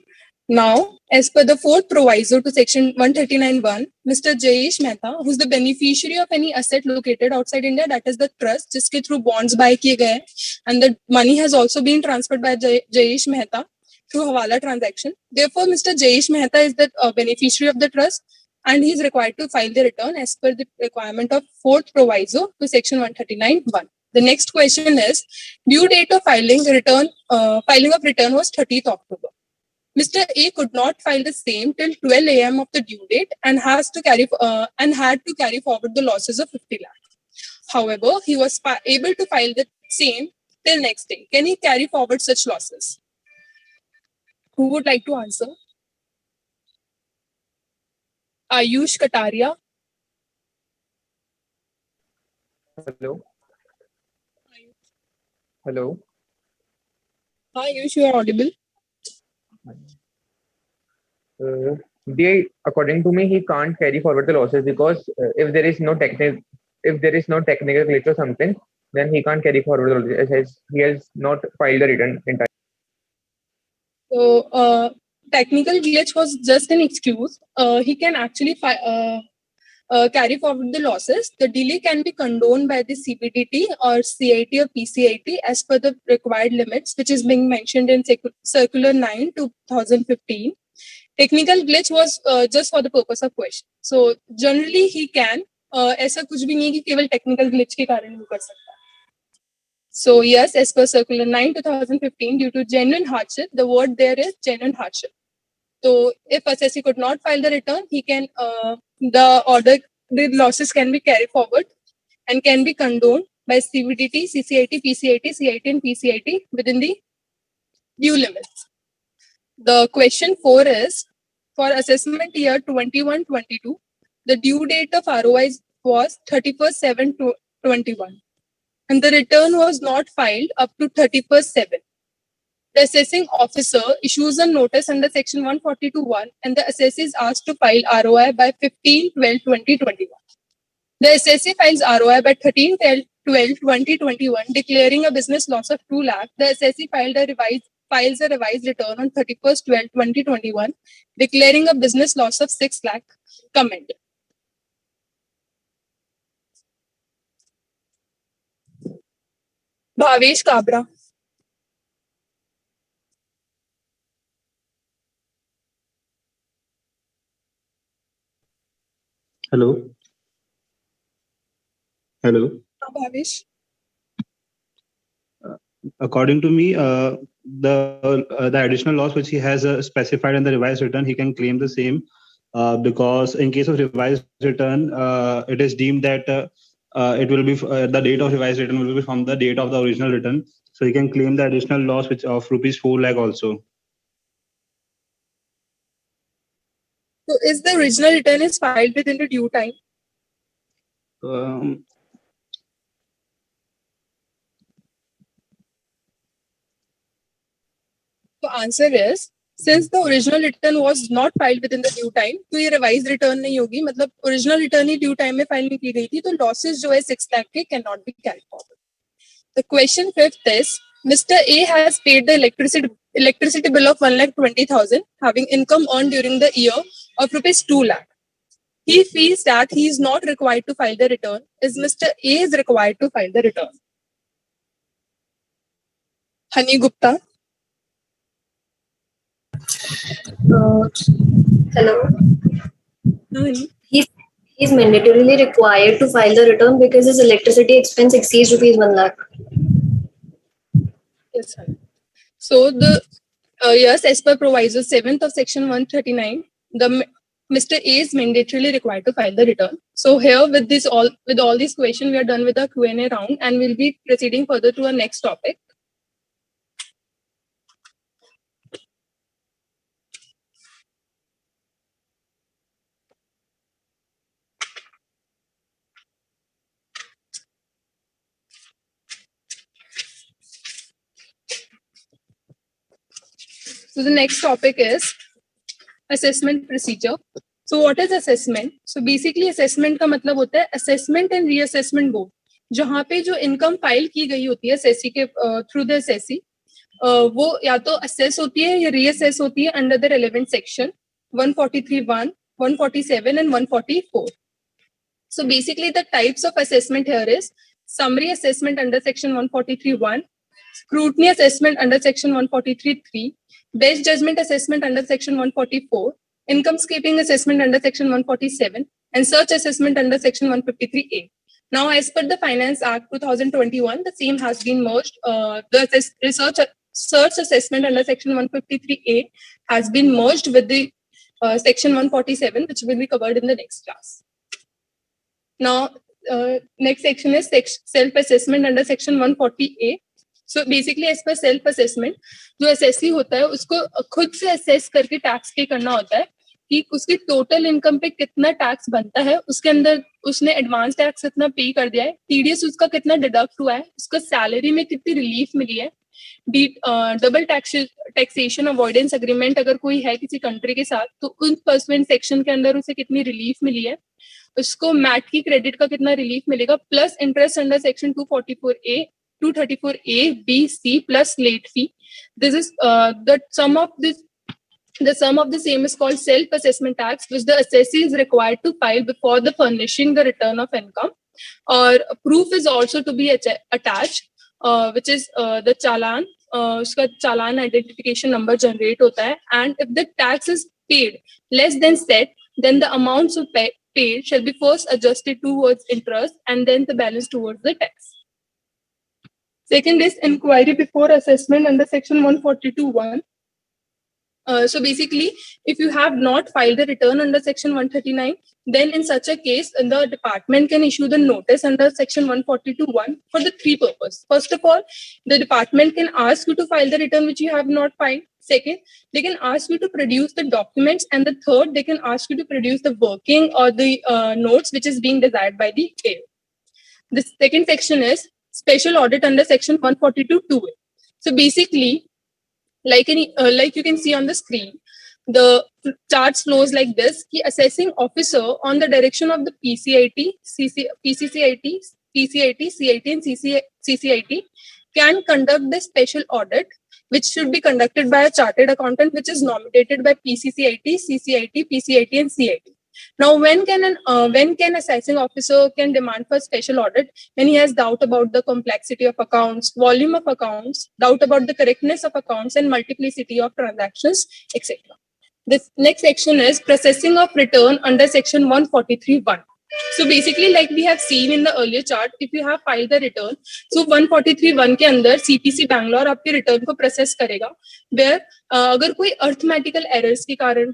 [SPEAKER 1] Now, as per the fourth proviso to section 139(1), Mr. Jayesh Mehta, who is the beneficiary of any asset located outside India, that is the trust, जिसके through bonds buy किए गए, and the money has also been transferred by Jayesh Mehta through Hawala transaction. Therefore, Mr. Jayesh Mehta is the beneficiary of the trust, and he is required to file the return as per the requirement of fourth proviso to section 139(1). The next question is, due date of filing return was 30th October. Mr. A could not file the same till 12 a.m. of the due date and had to carry forward the losses of 50 lakh. However, he was able to file the same till next day. Can he carry forward such losses? Who would like to answer? Ayush Kataria.
[SPEAKER 8] Hello. Hello.
[SPEAKER 1] Ayush, you are audible.
[SPEAKER 8] According to me, he can't carry forward the losses because if there is no technical glitch or something, then he can't carry forward the losses as he has not filed the return in time.
[SPEAKER 1] So, technical glitch was just an excuse. He can actually carry forward the losses. The delay can be condoned by the CBDT or CIT or PCIT as per the required limits, which is being mentioned in Circular 9 2015. Technical glitch was just for the purpose of question. So generally he can. ऐसा कुछ भी नहीं है कि केवल technical glitch के कारण वो कर सकता है. So yes, as per Circular 9 2015, due to genuine hardship, the word there is genuine hardship. So if assessee could not file the return, he can the losses can be carried forward and can be condoned by CBDT, CCIT, PCIT, CIT, and PCIT within the due limits. The question 4 is, for assessment year 21-22, the due date of ROIs was 31st/7/21, and the return was not filed up to 31st/7. The assessing officer issues a notice under section 142(1), and the assessee is asked to file ROI by 15/12/2021. The assessee files ROI by 13/12/2021, declaring a business loss of 2 lakh. The assessee files a revised return on 31st/12/2021, declaring a business loss of 6 lakh. Comment. Bhavesh Kabra.
[SPEAKER 9] Hello. Hello.
[SPEAKER 1] Bhavesh.
[SPEAKER 9] According to me, the additional loss which he has specified in the revised return, he can claim the same because in case of revised return, it is deemed that it will be the date of revised return will be from the date of the original return. So he can claim the additional loss which of rupees 4 lakh also.
[SPEAKER 1] So is the original return is filed within the due time? The answer is, since the original return was not filed within the due time, तो ये revised return नहीं होगी. मतलब original return ही due time में file नहीं की गई थी, तो losses जो है 6 lakh के cannot be carried forward. The question 5th is, Mr. A has paid the electricity bill of 1,20,000, having income earned during the year of rupees 2 lakh. He feels that he is not required to file the return. Is Mr. A is required to file the return? Hani Gupta.
[SPEAKER 10] Hello.
[SPEAKER 1] Hani.
[SPEAKER 10] He's mandatorily required to file the return because his electricity expense exceeds rupees 1 lakh.
[SPEAKER 1] Yes, sir. So the Yes, as per proviso 7th of section 139, Mr. A is mandatorily required to file the return. So here with all these questions, we are done with the Q&A round, and we'll be proceeding further to our next topic. So the next topic is assessment procedure. So what is assessment? So basically assessment का मतलब होता है assessment and reassessment board, जहाँ पे जो income file की गई होती है एसएससी के थ्रू द एसएससी, वो या तो असेस होती है या रीअसेस होती है under the relevant section 143(1), 147 and 144. So basically the types of assessment here is summary assessment under section 143(1), scrutiny assessment under section 143(3), best judgment assessment under section 144, income-scaping assessment under section 147, and search assessment under section 153A. Now, as per the Finance Act 2021, the same has been merged. The search assessment under section 153A has been merged with the section 147, which will be covered in the next class. Now, next section is self-assessment under section 140A. So basically as per self assessment, जो SSC होता है उसको खुद से assess करके tax पे करना होता है कि उसकी टोटल इनकम पे कितना टैक्स बनता है, उसके अंदर उसने एडवांस टैक्स कितना पे कर दिया है, टीडीएस उसका कितना डिडक्ट हुआ है, उसका सैलरी में कितनी रिलीफ मिली है, डबल टैक्सेशन अवॉइडेंस एग्रीमेंट अगर कोई है किसी कंट्री के साथ तो उन परसेंट सेक्शन के अंदर उसे कितनी रिलीफ मिली है, उसको मैट की क्रेडिट का कितना रिलीफ मिलेगा, plus interest under section 244A, 234A, B, C plus late fee. This is the sum of the same is called self-assessment tax, which the assessee is required to file before the furnishing the return of income. Or proof is also to be attached, which is the challan. उसका challan identification number generate होता है, and if the tax is paid less than set, then the amounts of paid shall be first adjusted towards interest and then the balance towards the tax. Second is inquiry before assessment under section 142(1). So basically, if you have not filed the return under section 139, then in such a case, the department can issue the notice under section 142(1) for the three purposes. First of all, the department can ask you to file the return which you have not filed. Second, they can ask you to produce the documents, and the third, they can ask you to produce the working or the notes which is being desired by the payer. The second section is special audit under section 142(2). So basically, like you can see on the screen, the charts flows like this: the assessing officer on the direction of the PCIT, PCCIT, CIT, and CCIT can conduct the special audit, which should be conducted by a chartered accountant, which is nominated by PCCIT, CCIT, PCIT, and CIT. Now, when can assessing officer can demand for special audit? When he has doubt about the complexity of accounts, volume of accounts, doubt about the correctness of accounts, and multiplicity of transactions, etc. This next section is processing of return under section 143(1). So basically, like we have seen in the earlier chart, if you have filed the return, so 143(1) के अंदर CPC Bangalore आपके return को process करेगा, where अगर कोई arithmetical errors के कारण,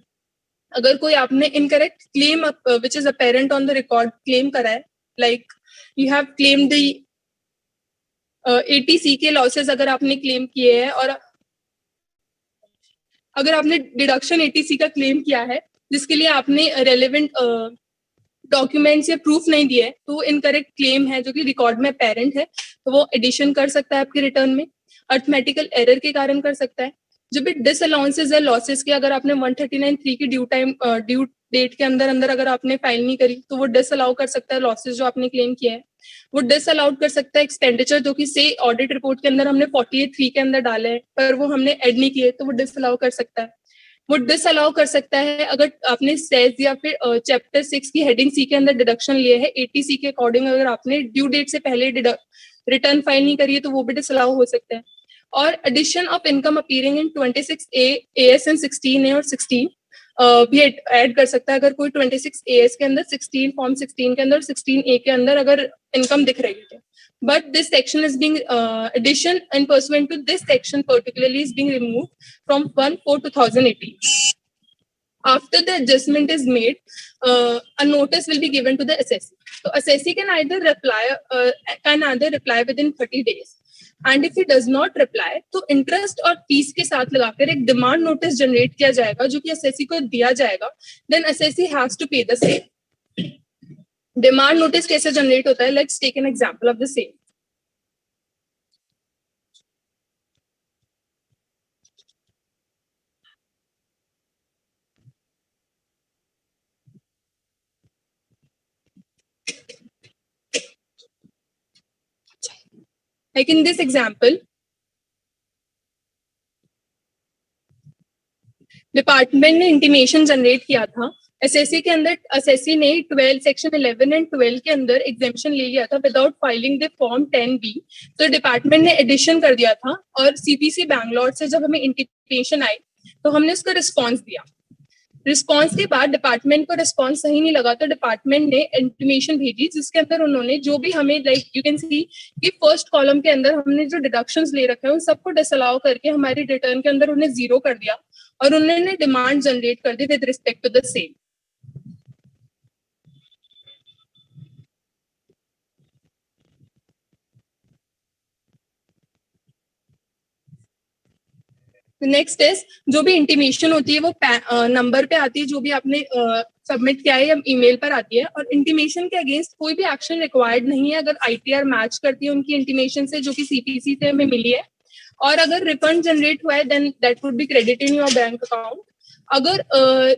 [SPEAKER 1] अगर कोई आपने incorrect claim which is apparent on the record claim करा है, like you have claimed the 80C के losses अगर आपने claim किए हैं, और अगर आपने deduction 80C का claim किया है जिसके लिए आपने relevant डॉक्यूमेंट्स या प्रूफ नहीं दिए है, तो वो इनकरेक्ट क्लेम है जो कि रिकॉर्ड में अपेरेंट है, तो वो एडिशन कर सकता है आपके रिटर्न में, अर्थमेटिकल एरर के कारण कर सकता है। जो भी डिसअलाउंसेस है लॉसेस के, अगर आपने 139(3) की ड्यू डेट के अंदर अगर आपने फाइल नहीं करी तो वो डिसअलाउ कर सकता है लॉसेस जो आपने क्लेम किया है। वो डिसअलाउड कर सकता है एक्सपेंडिचर जो कि से ऑडिट रिपोर्ट के अंदर हमने 48(3) के अंदर डाले हैं पर वो हमने ऐड नहीं किए, तो वो डिसअलाउ कर सकता है। वो डिसअलाउ कर सकता है अगर आपने सेज या फिर चैप्टर 6 की हेडिंग सी के अंदर डिडक्शन लिए है 80C के अकॉर्डिंग, अगर आपने ड्यू डेट से पहले रिटर्न फाइल नहीं करी है तो वो भी डिसअलाउ हो सकता है। और addition of income appearing in 26A, AS and 16A और 16 भी ऐड कर सकता है। अगर कोई 26 AS के अंदर, 16 फॉर्म 16 के अंदर, 16A के अंदर अगर income दिख रही है. But this section is being addition and pursuant to this section particularly is being removed from 1/4/2018. After the adjustment is made, a notice will be given to the assessee. So assessee can either reply within 30 days. And if he does not reply, तो interest और fees के साथ लगाकर एक demand notice generate किया जाएगा जो कि assessee को दिया जाएगा. Then assessee has to pay the same. Demand notice कैसे generate होता है? Let's take an example of the same. Like in this example, department ने इंटीमेशन जनरेट किया था. एसएससी के अंदर एसएससी ने 12 सेक्शन 11 एंड 12 के अंदर एग्जेम्पशन ले लिया था without filing the form 10B. तो डिपार्टमेंट ने एडिशन कर दिया था और सीपीसी बैंगलोर से जब हमें इंटीमेशन आई तो हमने उसका रिस्पॉन्स दिया. रिस्पॉन्स के बाद डिपार्टमेंट को रिस्पॉन्स सही नहीं लगा तो डिपार्टमेंट ने इंटीमेशन भेजी जिसके अंदर उन्होंने जो भी हमें लाइक यू कैन सी कि फर्स्ट कॉलम के अंदर हमने जो डिडक्शंस ले रखे हैं उन सबको डिसअलाउ करके हमारी रिटर्न के अंदर उन्हें जीरो कर दिया और उन्होंने डिमांड जनरेट कर दी with respect to the same. Next is जो भी इंटीमेशन होती है वो नंबर पे आती है जो भी आपने सबमिट किया है या ईमेल पर आती है और इंटीमेशन के अगेंस्ट कोई भी एक्शन रिक्वायर्ड नहीं है अगर आईटीआर मैच करती है उनकी इंटीमेशन से जो कि सीपीसी से हमें मिली है. और अगर रिफंड जनरेट हुआ है then that would be credited in your bank account. अगर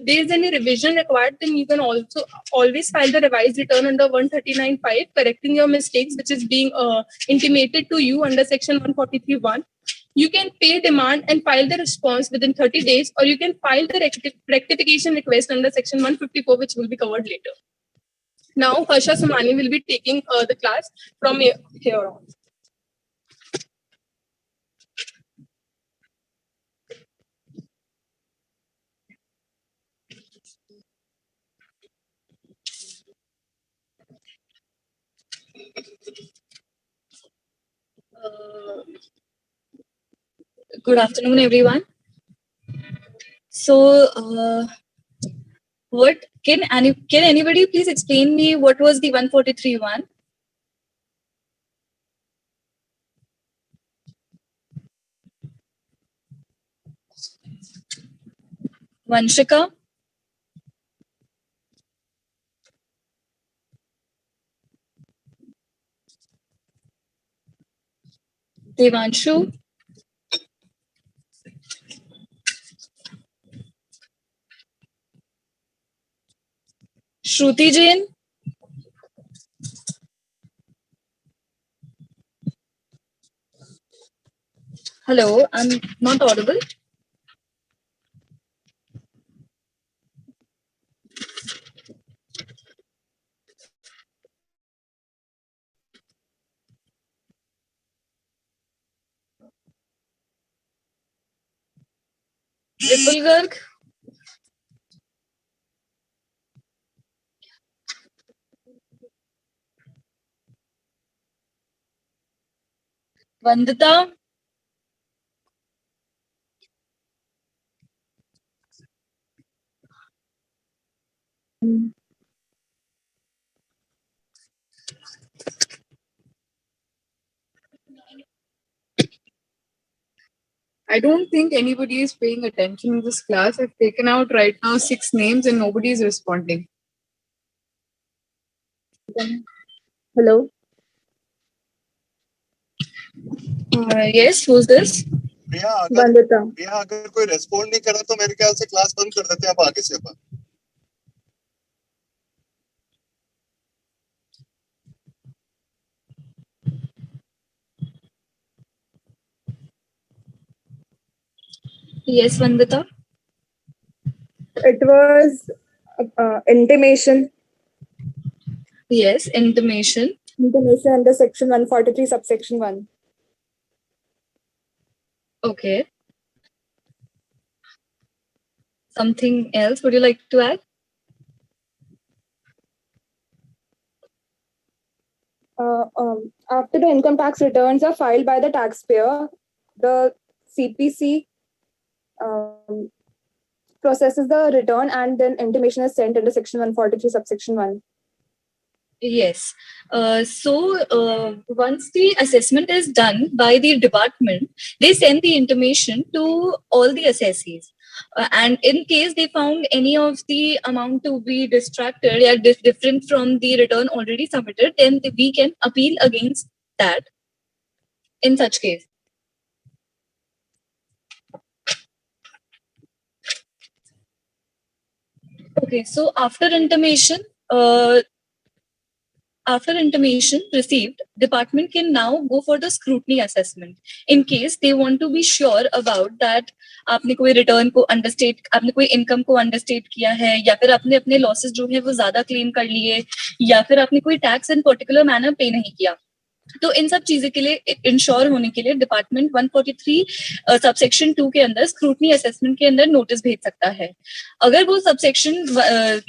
[SPEAKER 1] there is any revision required, then you can also always file the revised return under 139(5), correcting your mistakes which is being intimated to you under section 143(1). You can pay demand and file the response within 30 days, or you can file the rectification request under section 154, which will be covered later. Now, Harsha Somani will be taking the class from here on.
[SPEAKER 10] Good afternoon, everyone. So, what can anybody please explain me what was the 143(1)? Vanshika? Devanshu? Shruti Jain? Hello, I'm not audible. Vipul Garg? Vandita?
[SPEAKER 2] I don't think anybody is paying attention in this class. I've taken out right now 6 names and nobody is responding.
[SPEAKER 10] Hello? Yes, who's this?
[SPEAKER 11] भैया अगर कोई respond नहीं करा तो मेरे ख्याल से class बंद कर देते हैं अब आगे से अपन.
[SPEAKER 10] Yes, Vandita.
[SPEAKER 12] It was intimation.
[SPEAKER 10] Yes, intimation.
[SPEAKER 12] Intimation under section 143, subsection 1.
[SPEAKER 10] Okay. Something else would you like to add?
[SPEAKER 12] After the income tax returns are filed by the taxpayer, the CPC processes the return and then intimation is sent under section 143 subsection 1.
[SPEAKER 13] Yes. Once the assessment is done by the department, they send the intimation to all the assessees. And in case they found any of the amount to be distracted or different from the return already submitted, then we can appeal against that in such case. Okay, so after intimation received, department can now go for the scrutiny assessment. In case they want to be sure about that आपने कोई return को understate, आपने कोई income को understate किया है, या फिर आपने अपने losses जो है वो ज़्यादा claim कर लिए, या फिर आपने कोई tax in particular manner pay नहीं किया. तो इन सब चीजें के लिए इंश्योर होने के लिए डिपार्टमेंट 143 सबसेक्शन 2 के अंदर स्क्रूटनी असेसमेंट के अंदर नोटिस भेज सकता है. अगर वो सबसेक्शन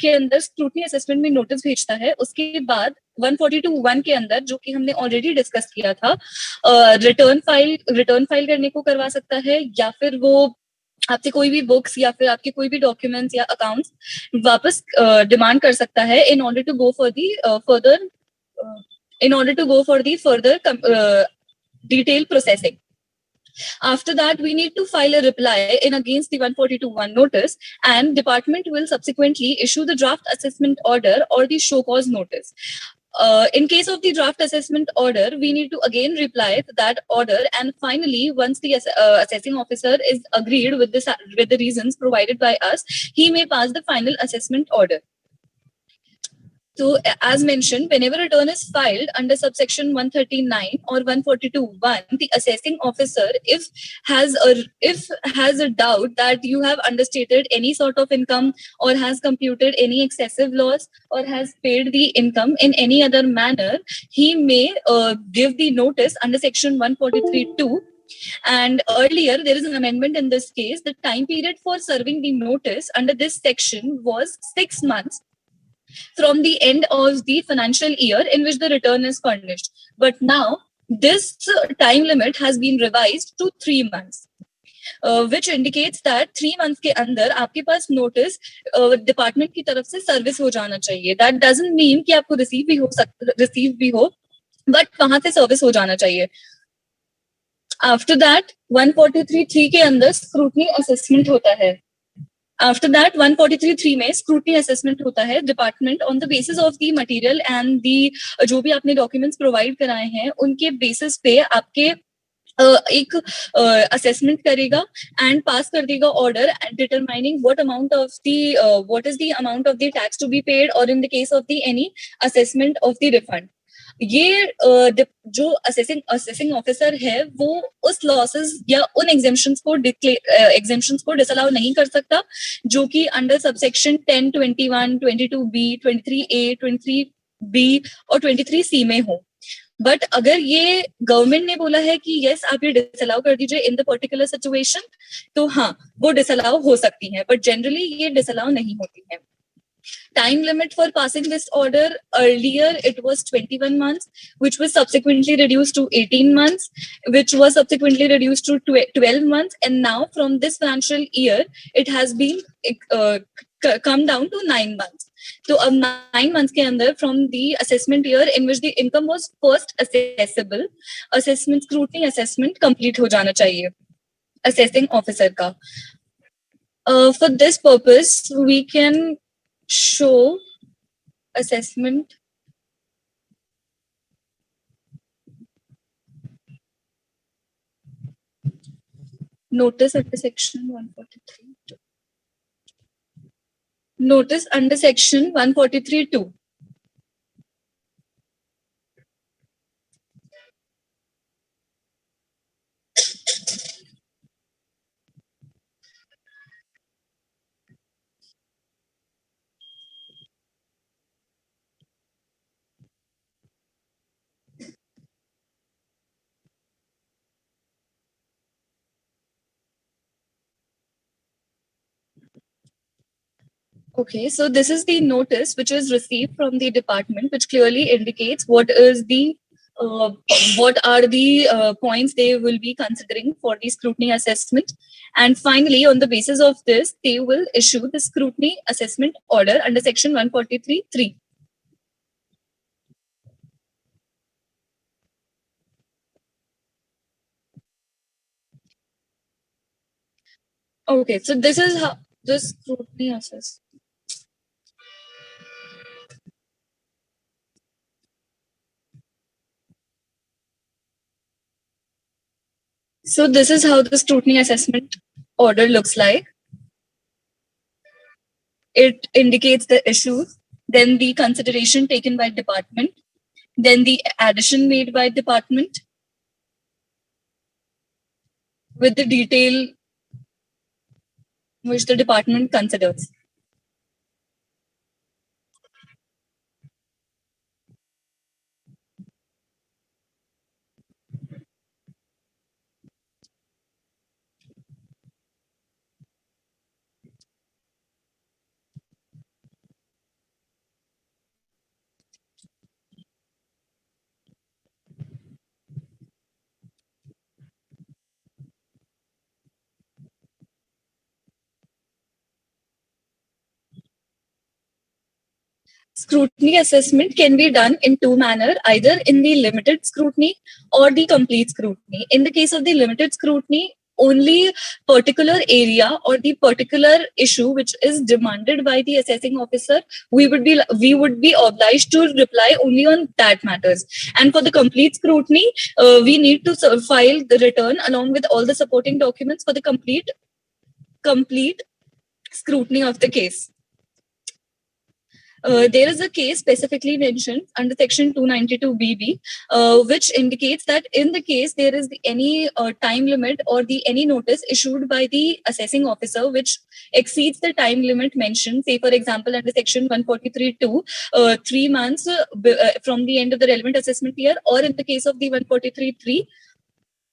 [SPEAKER 13] के अंदर स्क्रूटनी असेसमेंट में नोटिस भेजता है, उसके बाद 142(1) के अंदर, जो कि हमने ऑलरेडी डिस्कस किया था, रिटर्न फाइल करने को करवा सकता है, या फिर वो आपसे कोई भी बुक्स या फिर आपके कोई भी डॉक्यूमेंट्स या अकाउंट्स वापस डिमांड कर सकता है in order to go for the further detailed processing. After that, we need to file a reply in against the 142(1) notice, and department will subsequently issue the draft assessment order or the show cause notice. In case of the draft assessment order, we need to again reply to that order, and finally, once the assessing officer is agreed with the reasons provided by us, he may pass the final assessment order. So, as mentioned, whenever a return is filed under subsection 139 or 142(1), the assessing officer, if has a doubt that you have understated any sort of income or has computed any excessive loss or has paid the income in any other manner, he may give the notice under section 143(2). And earlier, there is an amendment in this case. The time period for serving the notice under this section was 6 months from the end of the financial year in which the return is furnished. But now, this time limit has been revised to 3 months. Which indicates that 3 months के अंदर आपके पास notice department की तरफ से service हो जाना चाहिए. That doesn't mean कि आपको receive भी हो, but वहाँ से service हो जाना चाहिए. After that, 143(3) के अंदर scrutiny assessment होता है. After that, 143(3) में scrutiny assessment होता है. Department on the basis of the material and the जो भी आपने documents provide कराए हैं, उनके basis पे आपके एक assessment करेगा and pass कर देगा order determining what is the amount of the tax to be paid, or in the case of the any assessment of the refund. ये जो असेसिंग ऑफिसर है वो उस लॉसेस या उन एग्जेम्पशंस को डिसअलाउ नहीं कर सकता जो कि under subsection 10, 21, 22B, 23A, 23B और 23C में हो. बट अगर ये गवर्नमेंट ने बोला है कि यस आप ये डिसअलाउ कर दीजिए इन द पर्टिकुलर सिचुएशन, तो हाँ वो डिसअलाउ हो सकती है, बट जनरली ये डिसअलाउ नहीं होती है. Time limit for passing this order, earlier it was 21 months, which was subsequently reduced to 18 months, which was subsequently reduced to 12 months, and now from this financial year it has been come down to 9 months. So 9 months के अंदर from the assessment year in which the income was first assessable, assessment scrutiny assessment complete हो जाना चाहिए assessing officer का. For this purpose, we can show assessment notice under section 143. Notice under section 143(2). Okay, so this is the notice which is received from the department, which clearly indicates what are the points they will be considering for the scrutiny assessment. And finally, on the basis of this, they will issue the scrutiny assessment order under section 143(3). Okay, so this is how the scrutiny assessment. So this is how the scrutiny assessment order looks like. It indicates the issues, then the consideration taken by department, then the addition made by department with the detail which the department considers. Scrutiny assessment can be done in two manners, either in the limited scrutiny or the complete scrutiny. In the case of the limited scrutiny, only particular area or the particular issue which is demanded by the assessing officer, we would be obliged to reply only on that matters. And for the complete scrutiny, we need to file the return along with all the supporting documents for the complete scrutiny of the case. There is a case specifically mentioned under section 292BB, which indicates that in the case there is any time limit or any notice issued by the assessing officer which exceeds the time limit mentioned, say for example under section 143(2), 3 months from the end of the relevant assessment year, or in the case of the 143(3),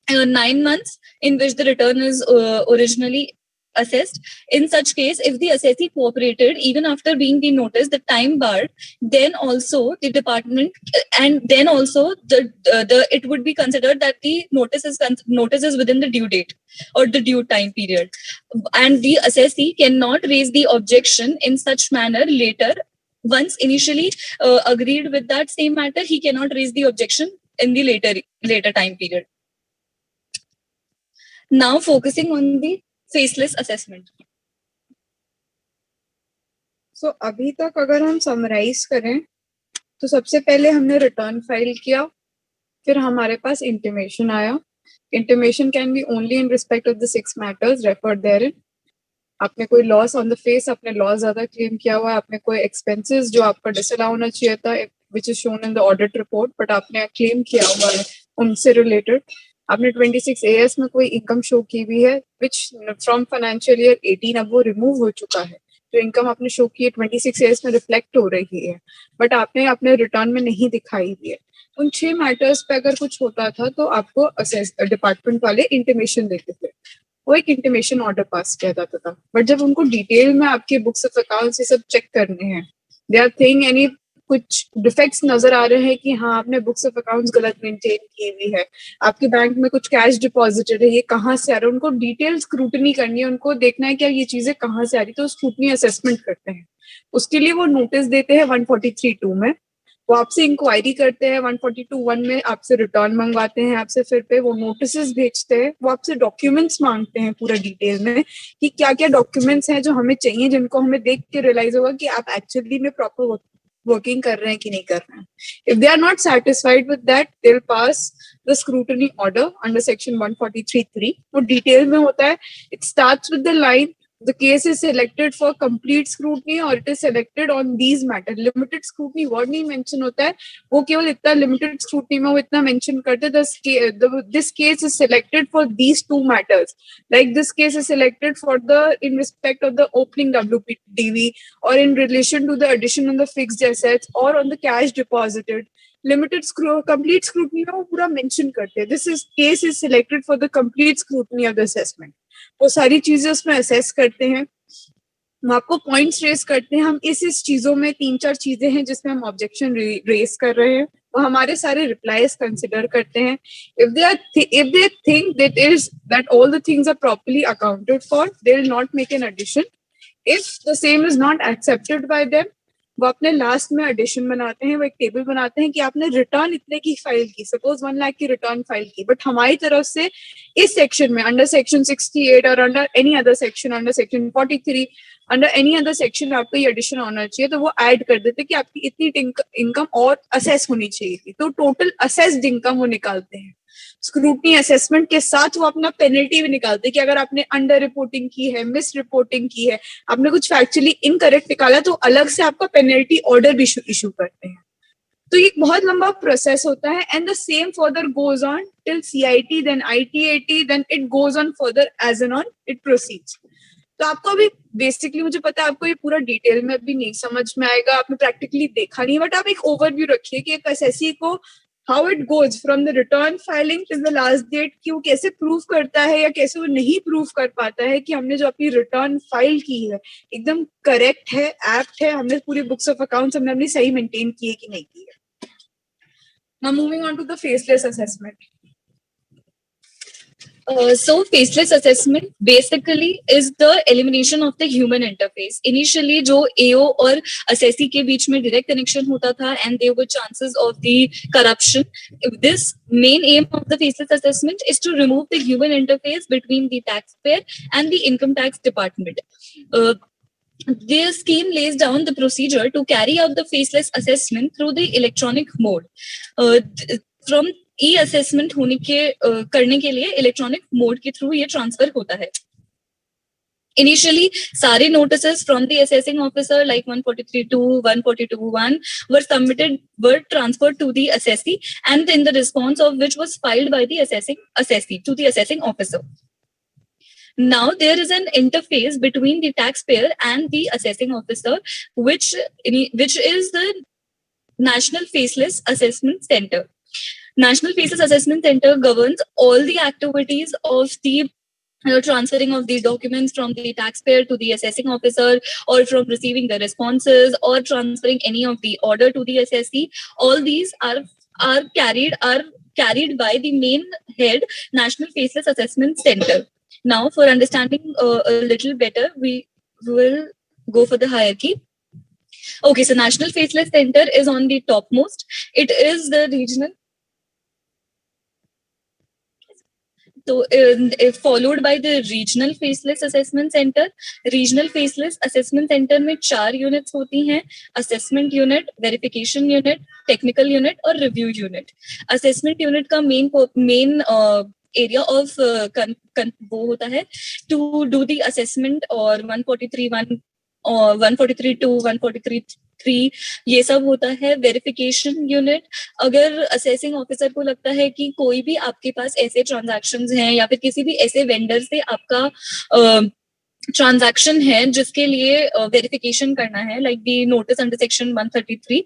[SPEAKER 13] 9 months in which the return is originally assessed. In such case, if the assessee cooperated even after being the notice, the time barred, then also the department and then also it would be considered that the notice is within the due date or the due time period, and the assessee cannot raise the objection in such manner later. Once initially agreed with that same matter, he cannot raise the objection in the later time period. Now focusing on the faceless assessment.
[SPEAKER 2] So अभी तक अगर हम summarise करें तो सबसे पहले हमने return file किया, फिर हमारे पास इंटीमेशन आया. Intimation can be only in respect of the 6 matters referred therein. आपने कोई लॉस ऑन द फेस, आपने लॉस ज्यादा क्लेम किया हुआ है, आपने कोई एक्सपेंसेस जो आपका डिसअलाउ होना चाहिए था which is shown in the audit report but आपने क्लेम किया हुआ है उनसे रिलेटेड. आपने 26 AS में कोई इनकम शो की हुई है विच फ्रॉम फाइनेंशियल ईयर 18 अब वो रिमूव हो चुका है. जो इनकम आपने शो की है 26 AS में रिफ्लेक्ट हो रही है बट आपने अपने रिटर्न में नहीं दिखाई हुई है. उन 6 मैटर्स पे अगर कुछ होता था तो आपको डिपार्टमेंट वाले इंटीमेशन देते थे, वो एक इंटीमेशन ऑर्डर पास किया जाता था. बट जब उनको डिटेल में आपके बुक्स ऑफ अकाउंट्स ये सब चेक करने हैं, दे आर थिंग एनी कुछ डिफेक्ट्स नजर आ रहे हैं कि हाँ आपने बुक्स ऑफ अकाउंट्स गलत मेंटेन की हुई है, आपके बैंक में कुछ कैश डिपॉजिटेड है, ये कहाँ से आ रहा है, उनको डिटेल स्क्रूटनी करनी है, उनको देखना है कि ये चीजें कहाँ से आ रही, तो स्क्रूटनी असेसमेंट करते हैं. उसके लिए वो नोटिस देते हैं 143(2) में, वो आपसे इंक्वायरी करते हैं 142(1) में, आपसे रिटर्न मंगवाते हैं, आपसे फिर पे वो नोटिस भेजते हैं, वो आपसे डॉक्यूमेंट्स मांगते हैं पूरा डिटेल में कि क्या क्या डॉक्यूमेंट्स हैं जो हमें चाहिए, जिनको हमें देख के रियलाइज होगा कि आप एक्चुअली में प्रॉपर वर्किंग कर रहे हैं कि नहीं कर रहे हैं. If they are not satisfied with that they will pass the scrutiny order under section 143(3). वो डिटेल में होता है. It starts with the line the case is selected for complete scrutiny or it is selected on these matters. Limited scrutiny word नहीं mention होता है, वो केवल इतना limited scrutiny में वो इतना mention करते हैं this case is selected for these 2 matters. Like this case is selected for in respect of the opening WPDV or in relation to the addition on the fixed assets or on the cash deposited. Limited complete scrutiny में वो पूरा mention करते हैं. This case is selected for the complete scrutiny of the assessment. वो सारी चीजें उसमें assess करते हैं. हम आपको पॉइंट्स रेस करते हैं, हम इस चीजों में 3-4 चीजें हैं जिसमें हम ऑब्जेक्शन रेस कर रहे हैं, वो हमारे सारे रिप्लाईज कंसिडर करते हैं. if they think that all the things are properly accounted for, they will not make an addition. if the same is not accepted by them, वो अपने लास्ट में एडिशन बनाते हैं, वो एक टेबल बनाते हैं कि आपने रिटर्न इतने की फाइल की, सपोज 1 लाख की रिटर्न फाइल की, बट हमारी तरफ से इस सेक्शन में अंडर सेक्शन 68 और under any other section, under section 43, under any other section आपको ये एडिशन होना चाहिए, तो वो ऐड कर देते कि आपकी इतनी इनकम और असेस होनी चाहिए थी, तो टोटल असेस्ड इनकम वो निकालते हैं. स्क्रूटनी असेसमेंट के साथ वो अपना पेनल्टी भी निकालते हैं कि अगर आपने अंडर रिपोर्टिंग की है, मिस रिपोर्टिंग की है, आपने कुछ फैक्चुअली इनकरेक्ट निकाला, तो अलग से आपका पेनल्टी ऑर्डर भी इशू करते हैं. तो ये बहुत लंबा प्रोसेस होता है. And the same further goes on till CIT, then ITAT, then it goes on further as and on it proceeds. तो आपको अभी बेसिकली मुझे पता है आपको ये पूरा डिटेल में अभी नहीं समझ में आएगा, आपने प्रैक्टिकली देखा नहीं, बट आप एक ओवरव्यू रखिए कि एक एसएससी को how it goes from the return filing till the last date, कि वो कैसे प्रूव करता है या कैसे वो नहीं प्रूव कर पाता है कि हमने जो अपनी रिटर्न फाइल की है एकदम करेक्ट है, एप्ट है, हमने पूरी बुक्स ऑफ अकाउंट्स हमने अपनी सही मेंटेन की है कि नहीं की है. Now moving on to the faceless assessment.
[SPEAKER 13] So faceless assessment basically is the elimination of the human interface. Initially जो AO और assessee के बीच में direct connection होता था and there were chances of the corruption. This main aim of the faceless assessment is to remove the human interface between the taxpayer and the income tax department. This scheme lays down the procedure to carry out the faceless assessment through the electronic mode. From E-assessment होने के करने के लिए electronic mode के through ये transfer होता है. Initially, सारे notices from the assessing officer like 143.2, 142.1 were transferred to the assessee, and in the response of which was filed by the assessee to the assessing officer. Now there is an interface between the taxpayer and the assessing officer, which is the National Faceless Assessment Center. National Faceless Assessment Center governs all the activities of the transferring of these documents from the taxpayer to the assessing officer, or from receiving the responses, or transferring any of the order to the assessee. All these are carried by the main head, National Faceless Assessment Center. Now, for understanding a little better, we will go for the hierarchy. Okay, so National Faceless Center is on the topmost. It is the regional. So, followed by the Regional Faceless Assessment Center. Regional Faceless Assessment Center में 4 units होती हैं: Assessment Unit, Verification Unit, Technical Unit और Review Unit. Assessment Unit का main area of वो होता है to do the assessment, और 143.1 और 143.2, 143.3 ये सब होता है. वेरिफिकेशन यूनिट, अगर असेसिंग ऑफिसर को लगता है कि कोई भी आपके पास ऐसे ट्रांजैक्शंस हैं या फिर किसी भी ऐसे वेंडर से आपका ट्रांजैक्शन है जिसके लिए वेरिफिकेशन करना है, like the notice under section 133,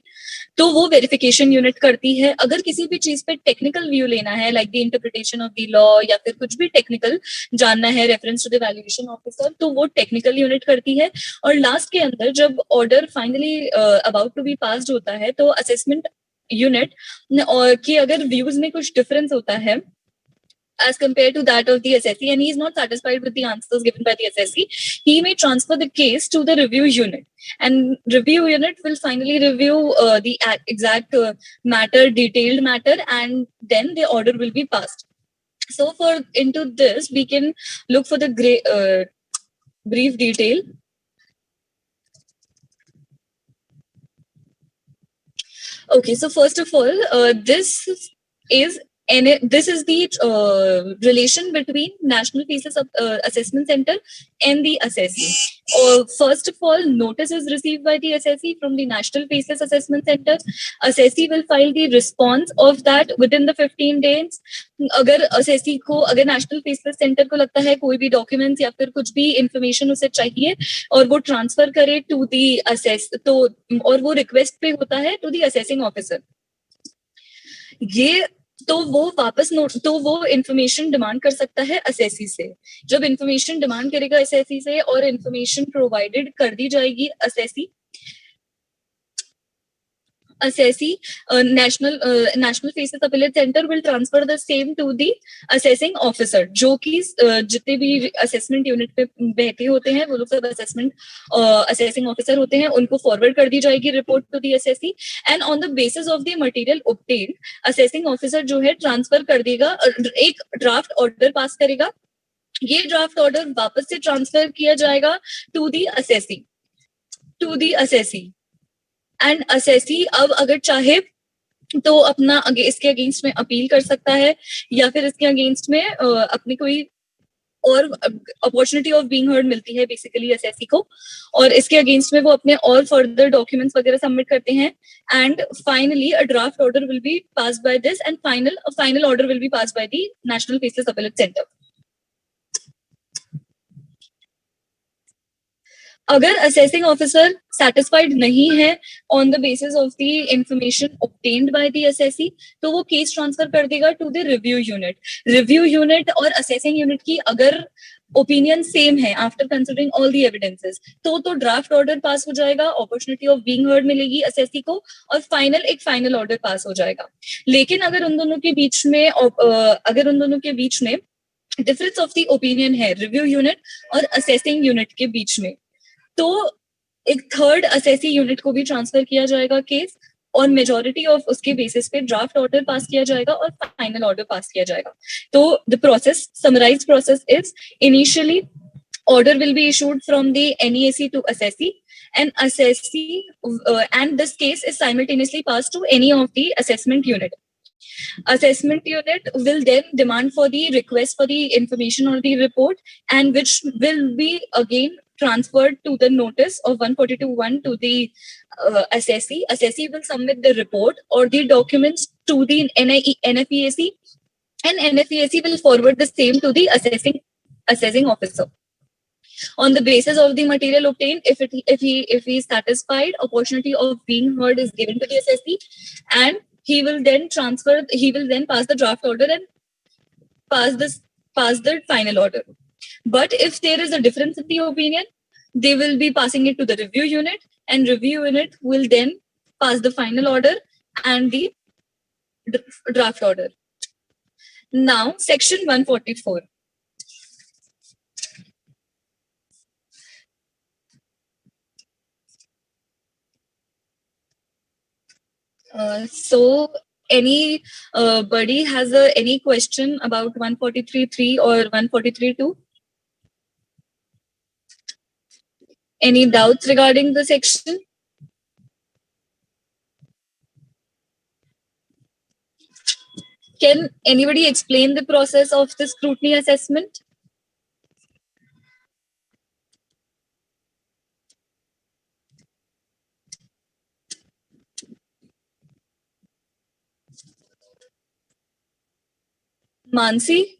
[SPEAKER 13] तो वो वेरिफिकेशन यूनिट करती है. अगर किसी भी चीज पे टेक्निकल व्यू लेना है, like the interpretation of the law, या फिर कुछ भी टेक्निकल जानना है reference to the valuation officer, तो वो टेक्निकल यूनिट करती है. और लास्ट के अंदर जब order finally about to be passed होता है, तो असेसमेंट यूनिट और कि अगर व्यूज में कुछ डिफरेंस होता है as compared to that of the assessee, and he is not satisfied with the answers given by the assessee, he may transfer the case to the review unit, and review unit will finally review the exact matter, detailed matter, and then the order will be passed. So for into this, we can look for the brief detail. Okay, so first of all, this is the relation between National Faceless Assessment Center and the assessee. First of all, notice is received by the assessee from the National Faceless Assessment Center. Assessee will file the response of that within the 15 days. अगर assessee को, अगर National Faceless Center को लगता है कोई भी documents या फिर कुछ भी information उसे चाहिए और वो transfer करे to the और वो request पे होता है to the assessing officer. ये तो वो इंफॉर्मेशन डिमांड कर सकता है असेसी से। जब इंफॉर्मेशन डिमांड करेगा असेसी से और इंफॉर्मेशन प्रोवाइडेड कर दी जाएगी assessee national faces appellate center will transfer the same to the assessing officer, जो कि जितने भी assessment unit पे बैठे होते हैं वो लोग सब assessing officer होते हैं, उनको forward कर दी जाएगी report to the assessee, and on the basis of the material obtained assessing officer जो है transfer कर देगा, एक draft order pass करेगा, ये draft order वापस से transfer किया जाएगा to the assessee and assessee अब अगर चाहे तो अपना इसके अगेंस्ट में अपील कर सकता है, या फिर इसके अगेंस्ट में अपनी कोई और अपॉर्चुनिटी ऑफ बीइंग हर्ड मिलती है बेसिकली असेसी को, और इसके अगेंस्ट में वो अपने और फर्दर डॉक्यूमेंट्स वगैरह सबमिट करते हैं, and finally a draft order will be passed by this, and final order will be passed by the national faceless appellate centre. अगर असेसिंग ऑफिसर सेटिस्फाइड नहीं है on the basis of the information obtained by the assessee, तो वो case transfer कर देगा to the review unit और assessing unit की अगर ओपिनियन सेम है after considering all the evidences, तो ड्राफ्ट ऑर्डर पास हो जाएगा, अपॉर्चुनिटी ऑफ बीइंग हर्ड मिलेगी असेसी को, और फाइनल ऑर्डर पास हो जाएगा। लेकिन अगर उन दोनों के बीच में डिफरेंस ऑफ द ओपिनियन है रिव्यू यूनिट और असेसिंग यूनिट के बीच में, तो एक थर्ड असेसी यूनिट को भी ट्रांसफर किया जाएगा केस, और मेजॉरिटी ऑफ उसके बेसिस पे ड्राफ्ट ऑर्डर पास किया जाएगा और फाइनल ऑर्डर पास किया जाएगा। तो the process, summarised process is initially order will be issued from the NEAC to assessee, and and this case is simultaneously passed to any of the assessment unit. Assessment unit will then demand for the request for the information or the report, and which will be again transferred to the notice of 142(1) to the assessee. Assessee will submit the report or the documents to the NFEAC, and NFEAC will forward the same to the assessing officer. On the basis of the material obtained, if he is satisfied, opportunity of being heard is given to the assessee, and he will then pass the draft order and pass the final order. But if there is a difference in the opinion, they will be passing it to the review unit, and review unit will then pass the final order and the draft order. Now, section 144. So any buddy has any question about 143.3 or 143.2? Any doubts regarding the section? Can anybody explain the process of the scrutiny assessment? Mansi?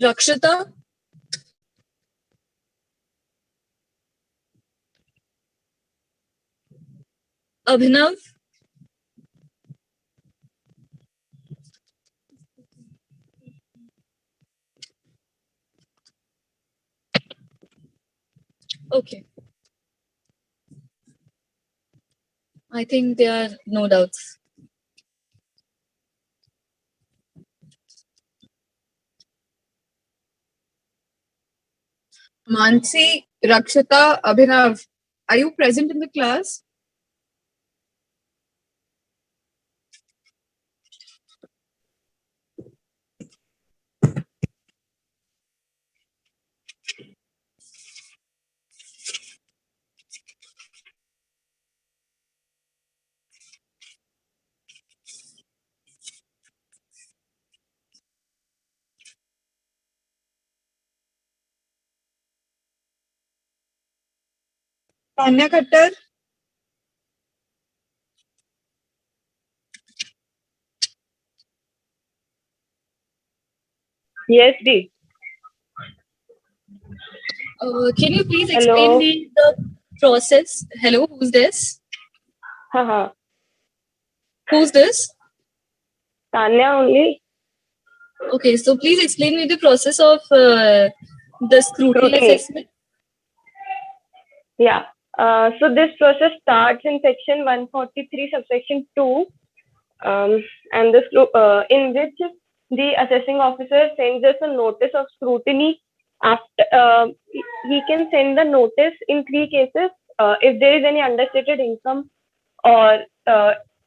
[SPEAKER 13] Rakshita? Abhinav? Okay. I think there are no doubts.
[SPEAKER 2] Mansi, Rakshita, Abhinav, are you present in the class? Tanya Khattar?
[SPEAKER 14] Yes, Dee.
[SPEAKER 13] Can you please
[SPEAKER 14] Hello.
[SPEAKER 13] explain me the process? Hello, who's this?
[SPEAKER 14] Haha.
[SPEAKER 13] Who's this?
[SPEAKER 14] Tanya only.
[SPEAKER 13] Okay, so please explain me the process of the scrutiny assessment.
[SPEAKER 14] Yeah. So this process starts in section 143, subsection 2, and this in which the assessing officer sends us a notice of scrutiny. After he can send the notice in 3 cases: if there is any understated income, or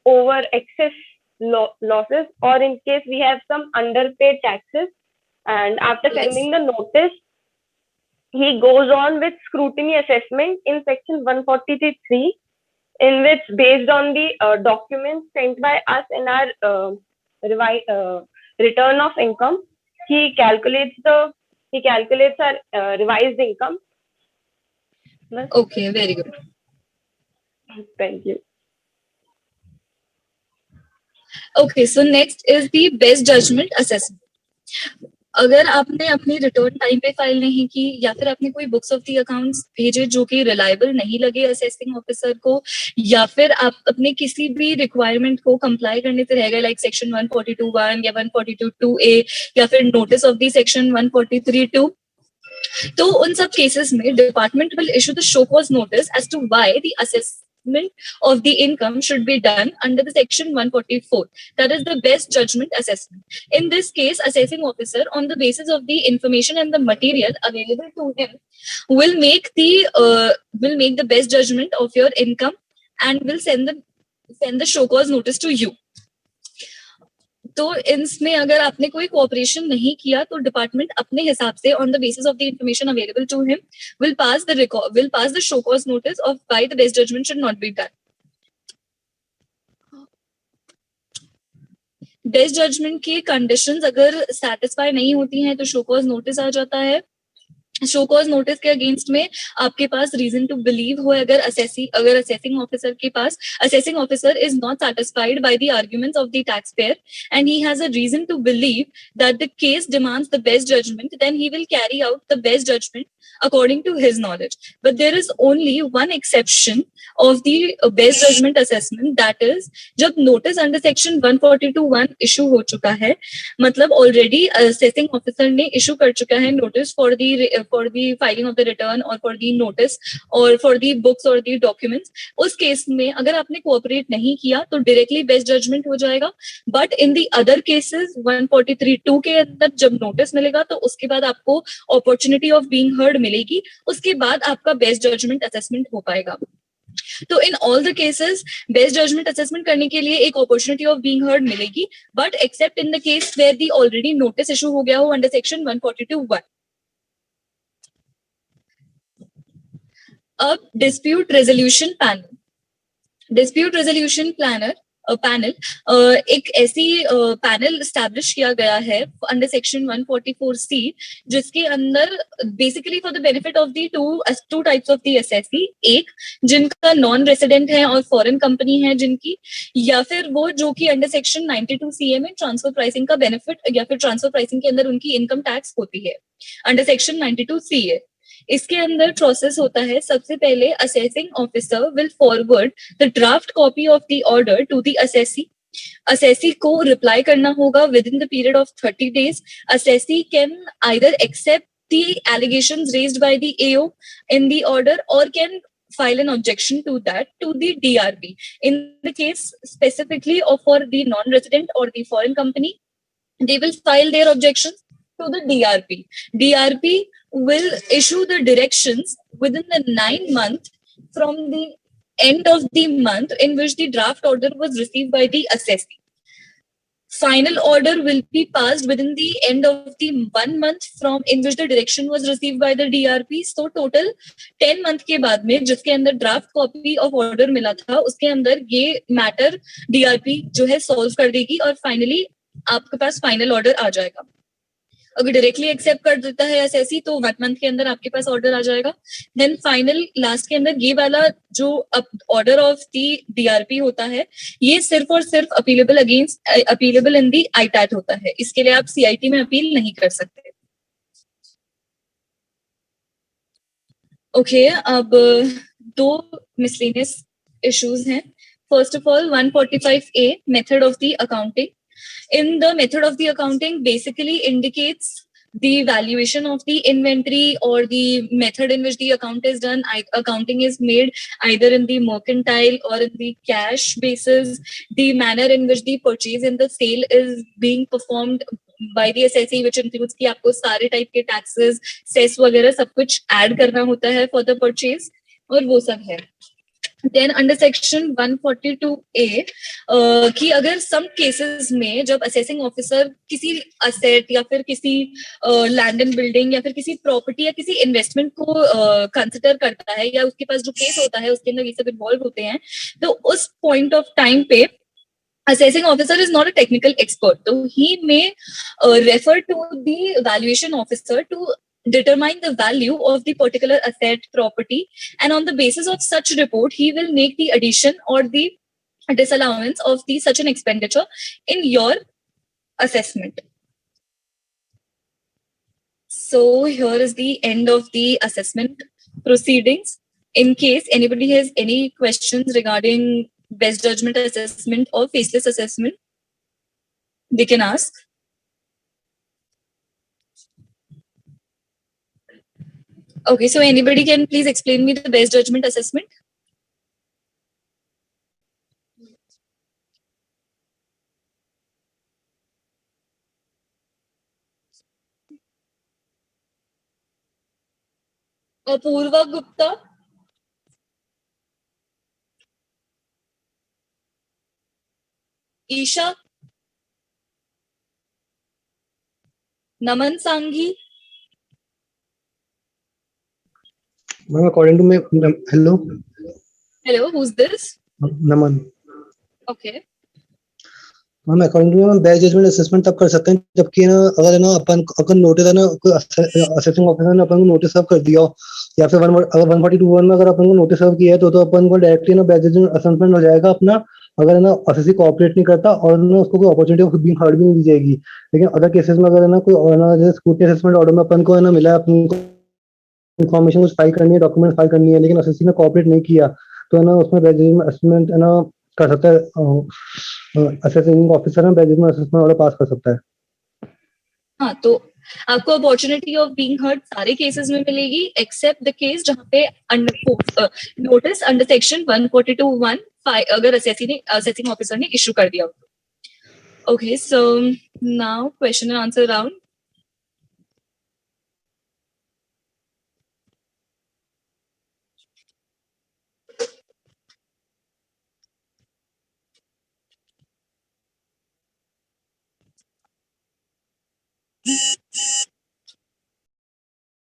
[SPEAKER 14] over excess losses, or in case we have some underpaid taxes. And after sending the notice, he goes on with scrutiny assessment in section 143, in which, based on the documents sent by us in our return of income, he calculates our revised income.
[SPEAKER 13] Okay, very good.
[SPEAKER 14] Thank you.
[SPEAKER 13] Okay, so next is the best judgment assessment. अगर आपने अपनी return time पे file नहीं की, या फिर आपने कोई बुक्स ऑफ द अकाउंट्स भेजे जो कि रिलायबल नहीं लगे असेसिंग ऑफिसर को, या फिर आप अपने किसी भी रिक्वायरमेंट को कंप्लाई करने से रह गए, लाइक सेक्शन 142(1) या 142(2)A, या फिर नोटिस ऑफ द सेक्शन 143(2), तो उन सब केसेस में department will issue the show cause notice as to why the assessment of the income should be done under the section 144. That is the best judgment assessment. In this case, assessing officer, on the basis of the information and the material available to him, will make the best judgment of your income and will send the show cause notice to you. तो इसमें अगर आपने कोई cooperation नहीं किया तो department अपने हिसाब से on the basis of the information available to him will pass the show cause notice of why the best judgment should not be done. Best judgment की कंडीशंस अगर सेटिस्फाई नहीं होती हैं तो शो कॉज नोटिस आ जाता है. Show cause notice के against में आपके पास रीजन टू बिलीव हो, अगर असेसिंग ऑफिसर के पास assessing officer is not satisfied by the arguments of the tax payer and he has a reason to believe that the case demands the best judgment, then he will carry out the best judgment according to his knowledge. But there is only one exception of the best judgment assessment, that is जब notice under section 142(1) issue हो चुका है, मतलब already assessing officer ने issue कर चुका है notice for the filing of the return or for the notice or for the books or the documents. उस केस में अगर आपने cooperate नहीं किया तो directly best judgment हो जाएगा. But in the other cases 143(2) के अंदर जब notice मिलेगा तो उसके बाद आपको opportunity of being heard मिलेगी, उसके बाद आपका बेस्ट जजमेंट असेसमेंट हो पाएगा. तो in all the cases best judgment assessment करने के लिए एक अपॉर्चुनिटी ऑफ बीइंग हर्ड मिलेगी, but except in the case where the already notice issue हो गया हो अंडर सेक्शन 142(1). अब डिस्प्यूट रेजोल्यूशन पैनल एक ऐसी पैनल स्टैब्लिश किया गया है अंडर सेक्शन 144C, जिसके अंदर basically for the benefit of the two types of the assessee, एक जिनका नॉन रेसिडेंट है और फॉरेन कंपनी है जिनकी, या फिर वो जो कि अंडर सेक्शन 92CA में ट्रांसफर प्राइसिंग का बेनिफिट या फिर ट्रांसफर प्राइसिंग के अंदर उनकी इनकम टैक्स होती है अंडर सेक्शन 92CA. इसके अंदर प्रोसेस होता है, सबसे पहले assessing officer will forward the draft copy of the order to the assessee को रिप्लाई करना होगा within the period of 30 days. Assessee can either accept the allegations raised by the AO in the order और can file an objection to that to the DRP. In the case specifically of for the non-resident or the foreign company, they will file their objections to the DRP. DRP will issue the directions within the 9 months from the end of the month in which the draft order was received by the assessee. Final order will be passed within the end of the 1 month from in which the direction was received by the DRP. So total 10 month के बाद में जिसके अंदर draft copy of order मिला था उसके अंदर ये मैटर DRP जो है सॉल्व कर देगी और फाइनली आपके पास फाइनल ऑर्डर आ जाएगा. अगर डायरेक्टली एक्सेप्ट कर देता है एसएससी तो 1 month के अंदर आपके पास ऑर्डर आ जाएगा. देन फाइनल लास्ट के अंदर ये वाला जो ऑर्डर ऑफ द डीआरपी होता है ये सिर्फ और सिर्फ अपीलेबल इन दी आईटैट होता है. इसके लिए आप सीआईटी में अपील नहीं कर सकते. ओके, अब दो miscellaneous issues हैं. First of all, 145A, method of the accounting. In the method of the accounting basically indicates the valuation of the inventory or the method in which the account is done. Accounting is made either in the mercantile or in the cash basis. The manner in which the purchase and the sale is being performed by the assessee, which includes कि आपको सारे type के taxes, cess वगैरह सब कुछ add करना होता है for the purchase, और वो सब है. Then under section 142A कि अगर some cases में जब assessing officer किसी asset या फिर किसी land and building या फिर किसी property या किसी investment को consider करता है या उसके पास जो case होता है उसके अंदर ये सब involve होते हैं, तो उस point of time पे assessing officer is not a technical expert, so he may refer to the valuation officer to determine the value of the particular asset property, and on the basis of such report he will make the addition or the disallowance of the such an expenditure in your assessment. So here is the end of the assessment proceedings. In case anybody has any questions regarding best judgment assessment or faceless assessment, they can ask. Okay, so anybody can please explain me the best judgment assessment? Apurva Gupta. Isha. Naman Sanghi.
[SPEAKER 15] Ma'am, according to me, hello.
[SPEAKER 13] Hello, who's this?
[SPEAKER 15] Naman.
[SPEAKER 13] Okay.
[SPEAKER 15] Ma'am according to मैं best judgment assessment तब कर सकते हैं जबकि ना अगर है ना अपन अगर नोटिस है ना असेसिंग ऑफिसर ने अपन को नोटिस सर्व कर दिया हो या फिर अगर 142(1) में अगर अपन को नोटिस सर्व किया है तो अपन को डायरेक्टली ना बेस्ट जजमेंट असेसमेंट हो जाएगा अपना, अगर है ना असेसी कोऑपरेट नहीं करता और ना उसको कोई अपॉर्चुनिटी ऑफ बीइंग हर्ड भी नहीं दी जाएगी. लेकिन अदर केसेस में अगर है ना कोई और ना जैसे स्क्रूटनी असेसमेंट ऑर्डर में अपन को है ना मिला है अपन को इन्फॉर्मेशन कुछ फाइल करनी है, डॉक्यूमेंट फाइल करनी है, लेकिन असेसी ने कोऑपरेट नहीं किया तो है ना उसमें बेस्ट जजमेंट असेसमेंट है ना कर सकता है, असेसिंग ऑफिसर है best judgment assessment order pass कर सकता है.
[SPEAKER 13] हाँ, तो आपको अपॉर्चुनिटी ऑफ बीइंग हर्ड सारे केसेस में मिलेगी एक्सेप्ट द केस जहाँ पे नोटिस अंडर सेक्शन 142(1) अगर असेसिंग ऑफिसर ने इशू कर दिया हो. Okay, so now question and answer round.